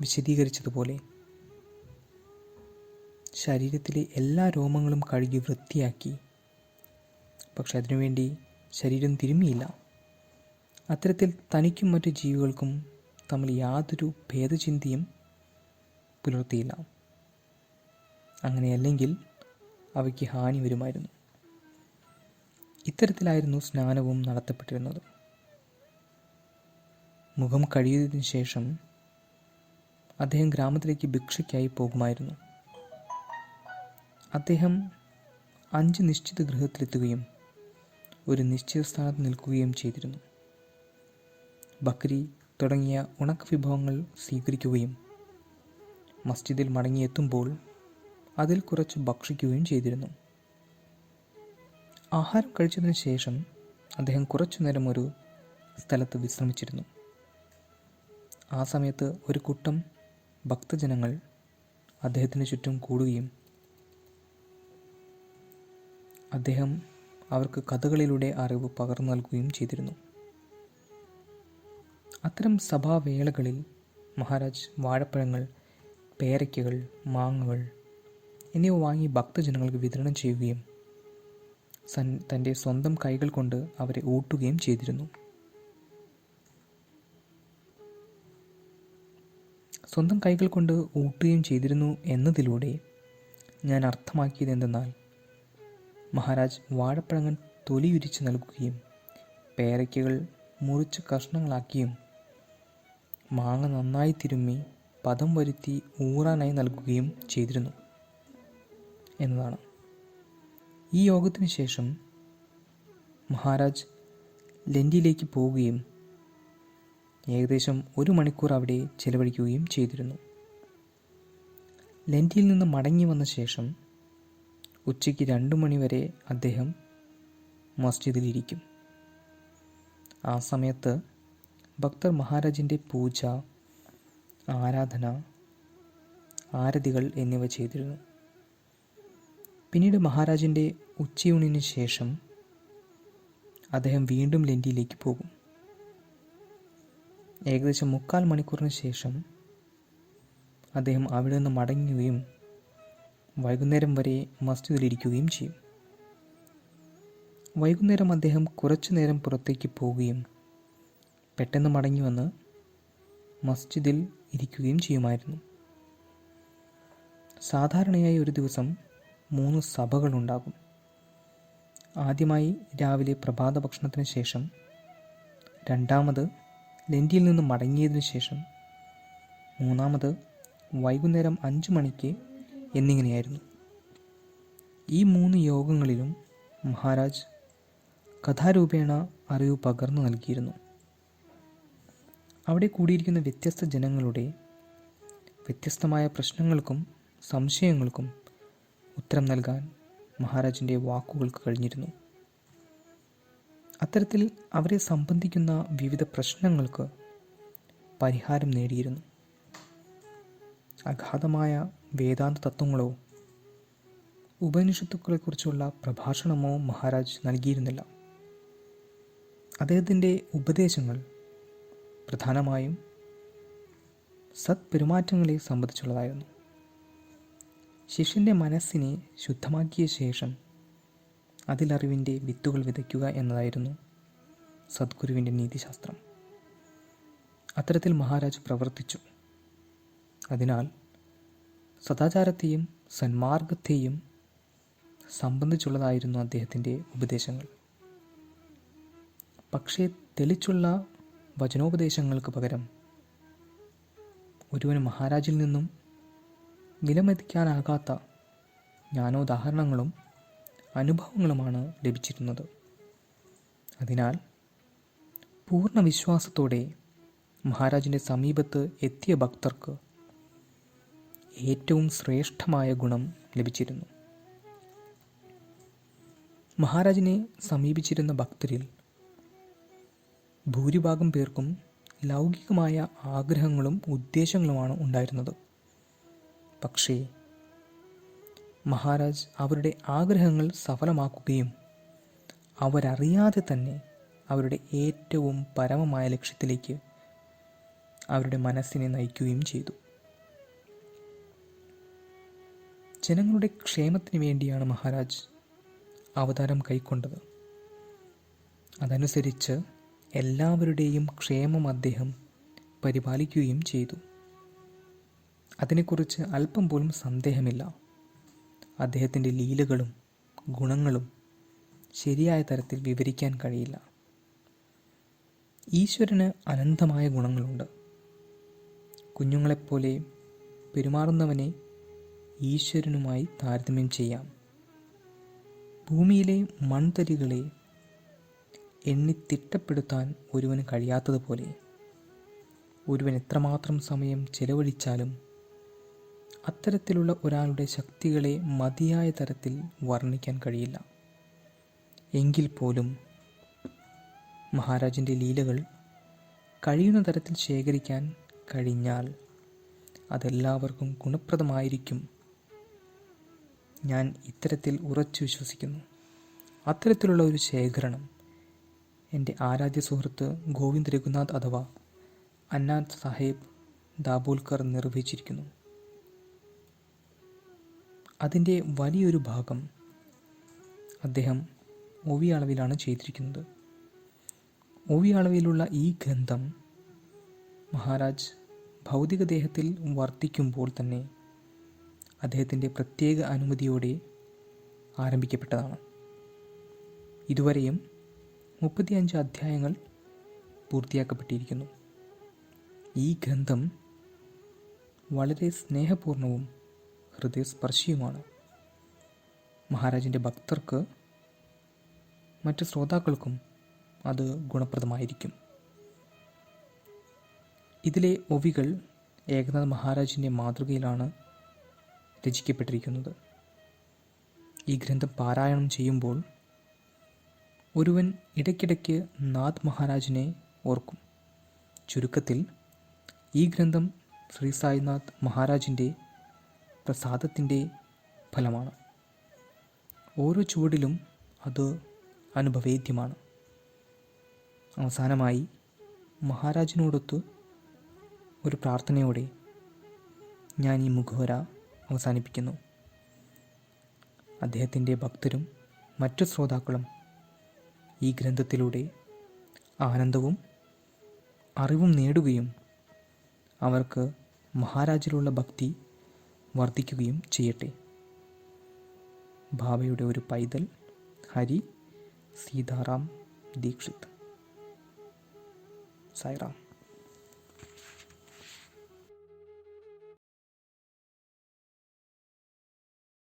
വിശദീകരിച്ചതുപോലെ ശരീരത്തിലെ എല്ലാ രോമങ്ങളും കഴുകി വൃത്തിയാക്കി. പക്ഷെ അതിനുവേണ്ടി ശരീരം തിരുമ്മിയില്ല. അത്തരത്തിൽ തനിക്കും മറ്റു ജീവികൾക്കും തമ്മിൽ യാതൊരു ഭേദചിന്തയും പുലർത്തിയില്ല. അങ്ങനെയല്ലെങ്കിൽ അവയ്ക്ക് ഹാനി വരുമായിരുന്നു. ഇത്തരത്തിലായിരുന്നു സ്നാനവും നടത്തപ്പെട്ടിരുന്നത്. മുഖം കഴുകിയതിനു ശേഷം അദ്ദേഹം ഗ്രാമത്തിലേക്ക് ഭിക്ഷയ്ക്കായി പോകുമായിരുന്നു. അദ്ദേഹം 5 നിശ്ചിത ഗൃഹത്തിലെത്തുകയും ഒരു നിശ്ചിത സ്ഥാനത്ത് നിൽക്കുകയും ചെയ്തിരുന്നു. ബക്രി തുടങ്ങിയ ഉണക്ക വിഭവങ്ങൾ സ്വീകരിക്കുകയും മസ്ജിദിൽ മടങ്ങിയെത്തുമ്പോൾ അതിൽ കുറച്ച് ഭക്ഷിക്കുകയും ചെയ്തിരുന്നു. ആഹാരം കഴിച്ചതിന് ശേഷം അദ്ദേഹം കുറച്ചു നേരം ഒരു സ്ഥലത്ത് വിശ്രമിച്ചിരുന്നു. ആ സമയത്ത് ഒരു കൂട്ടം ഭക്തജനങ്ങൾ അദ്ദേഹത്തിന് ചുറ്റും കൂടുകയും അദ്ദേഹം അവർക്ക് കഥകളിലൂടെ അറിവ് പകർന്നു നൽകുകയും ചെയ്തിരുന്നു. അത്തരം സഭാവേളകളിൽ മഹാരാജ് വാഴപ്പഴങ്ങൾ പേരയ്ക്കകൾ, മാങ്ങകൾ എന്നിവ വാങ്ങി ഭക്തജനങ്ങൾക്ക് വിതരണം ചെയ്യുകയും തൻ്റെ സ്വന്തം കൈകൾ കൊണ്ട് അവരെ ഊട്ടുകയും ചെയ്തിരുന്നു. സ്വന്തം കൈകൾ കൊണ്ട് ഊട്ടുകയും ചെയ്തിരുന്നു എന്നതിലൂടെ ഞാൻ അർത്ഥമാക്കിയത് എന്തെന്നാൽ, മഹാരാജ് വാഴപ്പഴങ്ങൾ തൊലിയുരിച്ച് നൽകുകയും പേരയ്ക്കകൾ മുറിച്ച് കഷ്ണങ്ങളാക്കിയും മാങ്ങ നന്നായി തിരുമ്മി പദം വരുത്തി ഊറാനായി നൽകുകയും ചെയ്തിരുന്നു എന്നതാണ്. ഈ യോഗത്തിന് ശേഷം മഹാരാജ് ലൻഡിലേക്ക് പോവുകയും ഏകദേശം 1 മണിക്കൂർ അവിടെ ചിലവഴിക്കുകയും ചെയ്തിരുന്നു. ലൻഡിയിൽ നിന്ന് മടങ്ങി വന്ന ശേഷം ഉച്ചയ്ക്ക് 2 മണി വരെ അദ്ദേഹം മസ്ജിദിലിരിക്കും. ആ സമയത്ത് ഭക്തർ മഹാരാജിൻ്റെ പൂജ, ആരാധന, ആരതികൾ എന്നിവ ചെയ്തിരുന്നു. പിന്നീട് മഹാരാജിൻ്റെ ഉച്ചയൂണിന് ശേഷം അദ്ദേഹം വീണ്ടും ലൻഡിയിലേക്ക് പോകും. ഏകദേശം 3/4 മണിക്കൂറിന് ശേഷം അദ്ദേഹം അവിടെ നിന്ന് മടങ്ങുകയും വൈകുന്നേരം വരെ മസ്ജിദിലിരിക്കുകയും ചെയ്യും. വൈകുന്നേരം അദ്ദേഹം കുറച്ചു നേരം പുറത്തേക്ക് പോവുകയും പെട്ടെന്ന് മടങ്ങി വന്ന് മസ്ജിദിൽ ഇരിക്കുകയും ചെയ്യുമായിരുന്നു. സാധാരണയായി ഒരു ദിവസം 3 സഭകളുണ്ടാകും. ആദ്യമായി രാവിലെ പ്രഭാത ഭക്ഷണത്തിന് ശേഷം, രണ്ടാമത് ലൻഡിയിൽ നിന്ന് മടങ്ങിയതിനു ശേഷം, മൂന്നാമത് വൈകുന്നേരം 5 മണിക്ക് എന്നിങ്ങനെയായിരുന്നു. ഈ 3 യോഗങ്ങളിലും മഹാരാജ് കഥാരൂപേണ അറിവ് പകർന്നു നൽകിയിരുന്നു. അവിടെ കൂടിയിരിക്കുന്ന വ്യത്യസ്ത ജനങ്ങളുടെ വ്യത്യസ്തമായ പ്രശ്നങ്ങൾക്കും സംശയങ്ങൾക്കും ഉത്തരം നൽകാൻ മഹാരാജിൻ്റെ വാക്കുകൾക്ക് കഴിഞ്ഞിരുന്നു. അത്തരത്തിൽ അവരെ സംബന്ധിക്കുന്ന വിവിധ പ്രശ്നങ്ങൾക്ക് പരിഹാരം നേടിയിരുന്നു. അഗാധമായ വേദാന്ത തത്വങ്ങളോ ഉപനിഷത്തുക്കളെക്കുറിച്ചുള്ള പ്രഭാഷണമോ മഹാരാജ് നൽകിയിരുന്നില്ല. അദ്ദേഹത്തിൻ്റെ ഉപദേശങ്ങൾ പ്രധാനമായും സത്പെരുമാറ്റങ്ങളെ സംബന്ധിച്ചുള്ളതായിരുന്നു. ശിഷ്യൻ്റെ മനസ്സിനെ ശുദ്ധമാക്കിയ ശേഷം അതിലറിവിൻ്റെ വിത്തുകൾ വിതയ്ക്കുക എന്നതായിരുന്നു സദ്ഗുരുവിൻ്റെ നീതിശാസ്ത്രം. അത്തരത്തിൽ മഹാരാജ് പ്രവർത്തിച്ചു. അതിനാൽ സദാചാരത്തെയും സന്മാർഗത്തെയും സംബന്ധിച്ചുള്ളതായിരുന്നു അദ്ദേഹത്തിൻ്റെ ഉപദേശങ്ങൾ. പക്ഷേ തെളിച്ചുള്ള വചനോപദേശങ്ങൾക്ക് പകരം ഒരുവന് മഹാരാജിൽ നിന്നും വിലമതിക്കാനാകാത്ത ജ്ഞാനോദാഹരണങ്ങളും അനുഭവങ്ങളുമാണ് ലഭിച്ചിരുന്നത്. അതിനാൽ പൂർണ്ണ വിശ്വാസത്തോടെ മഹാരാജിൻ്റെ സമീപത്ത് എത്തിയ ഭക്തർക്ക് ഏറ്റവും ശ്രേഷ്ഠമായ ഗുണം ലഭിച്ചിരുന്നു. മഹാരാജിനെ സമീപിച്ചിരുന്ന ഭക്തരിൽ ഭൂരിഭാഗം പേർക്കും ലൗകികമായ ആഗ്രഹങ്ങളും ഉദ്ദേശങ്ങളുമാണ് ഉണ്ടായിരുന്നത്. പക്ഷേ മഹാരാജ് അവരുടെ ആഗ്രഹങ്ങൾ സഫലമാക്കുകയും അവരറിയാതെ തന്നെ അവരുടെ ഏറ്റവും പരമമായ ലക്ഷ്യത്തിലേക്ക് അവരുടെ മനസ്സിനെ നയിക്കുകയും ചെയ്തു. ജനങ്ങളുടെ ക്ഷേമത്തിന് വേണ്ടിയാണ് മഹാരാജ് അവതാരം കൈക്കൊണ്ടത്. അതനുസരിച്ച് എല്ലാവരുടെയും ക്ഷേമം അദ്ദേഹം പരിപാലിക്കുകയും ചെയ്തു. അതിനെക്കുറിച്ച് അല്പം പോലും സന്ദേഹമില്ല. അദ്ദേഹത്തിൻ്റെ ലീലകളും ഗുണങ്ങളും ശരിയായ തരത്തിൽ വിവരിക്കാൻ കഴിയില്ല. ഈശ്വരന് അനന്തമായ ഗുണങ്ങളുണ്ട്. കുഞ്ഞുങ്ങളെപ്പോലെ പെരുമാറുന്നവനെ ഈശ്വരനുമായി താരതമ്യം ചെയ്യാം. ഭൂമിയിലെ മൺതരികളെ എണ്ണി തിട്ടപ്പെടുത്താൻ ഒരുവന് കഴിയാത്തതുപോലെ ഒരുവൻ എത്രമാത്രം സമയം ചെലവഴിച്ചാലും അത്തരത്തിലുള്ള ഒരാളുടെ ശക്തികളെ മതിയായ തരത്തിൽ വർണ്ണിക്കാൻ കഴിയില്ല. എങ്കിൽ പോലും മഹാരാജിൻ്റെ ലീലകൾ കഴിയുന്ന തരത്തിൽ ശേഖരിക്കാൻ കഴിഞ്ഞാൽ അതെല്ലാവർക്കും ഗുണപ്രദമായിരിക്കും. ഞാൻ ഇത്തരത്തിൽ ഉറച്ചു വിശ്വസിക്കുന്നു. അത്തരത്തിലുള്ള ഒരു ശേഖരണം എൻ്റെ ആരാധ്യ സുഹൃത്ത് ഗോവിന്ദ് രഘുനാഥ് അഥവാ അന്നാഥ് സാഹേബ് ദാബോൽക്കർ നിർവഹിച്ചിരിക്കുന്നു. അതിൻ്റെ വലിയൊരു ഭാഗം അദ്ദേഹം ഒവി അളവിലാണ് ചെയ്തിരിക്കുന്നത്. ഒവി അളവിലുള്ള ഈ ഗ്രന്ഥം മഹാരാജ് ഭൗതിക ദേഹത്തിൽ വർത്തിക്കുമ്പോൾ തന്നെ അദ്ദേഹത്തിൻ്റെ പ്രത്യേക അനുമതിയോടെ ആരംഭിക്കപ്പെട്ടതാണ്. ഇതുവരെയും 35 അധ്യായങ്ങൾ പൂർത്തിയാക്കപ്പെട്ടിരിക്കുന്നു. ഈ ഗ്രന്ഥം വളരെ സ്നേഹപൂർണവും ഹൃദയസ്പർശിയുമാണ്. മഹാരാജിൻ്റെ ഭക്തർക്ക് മറ്റ് ശ്രോതാക്കൾക്കും അത് ഗുണപ്രദമായിരിക്കും. ഇതിലെ ഒവികൾ ഏകനാഥ് മഹാരാജിൻ്റെ മാതൃകയിലാണ് രചിക്കപ്പെട്ടിരിക്കുന്നത്. ഈ ഗ്രന്ഥം പാരായണം ചെയ്യുമ്പോൾ ഒരുവൻ ഇടയ്ക്കിടയ്ക്ക് നാഥ് മഹാരാജിനെ ഓർക്കും. ചുരുക്കത്തിൽ ഈ ഗ്രന്ഥം ശ്രീ സായിനാഥ് മഹാരാജിൻ്റെ പ്രസാദത്തിൻ്റെ ഫലമാണ്. ഓരോ ചുവടിലും അത് അനുഭവേദ്യമാണ്. അവസാനമായി മഹാരാജിനോടൊത്ത് ഒരു പ്രാർത്ഥനയോടെ ഞാൻ ഈ മുഖവര അവസാനിപ്പിക്കുന്നു. അദ്ദേഹത്തിൻ്റെ ഭക്തരും മറ്റു ശ്രോതാക്കളും ഈ ഗ്രന്ഥത്തിലൂടെ ആനന്ദവും അറിവും നേടുകയും അവർക്ക് മഹാരാജിലുള്ള ഭക്തി വർദ്ധിക്കുകയും ചെയ്യട്ടെ. ബാബയുടെ ഒരു പൈതൽ ഹരി സീതാറാം ദീക്ഷിത്. സായിറാം.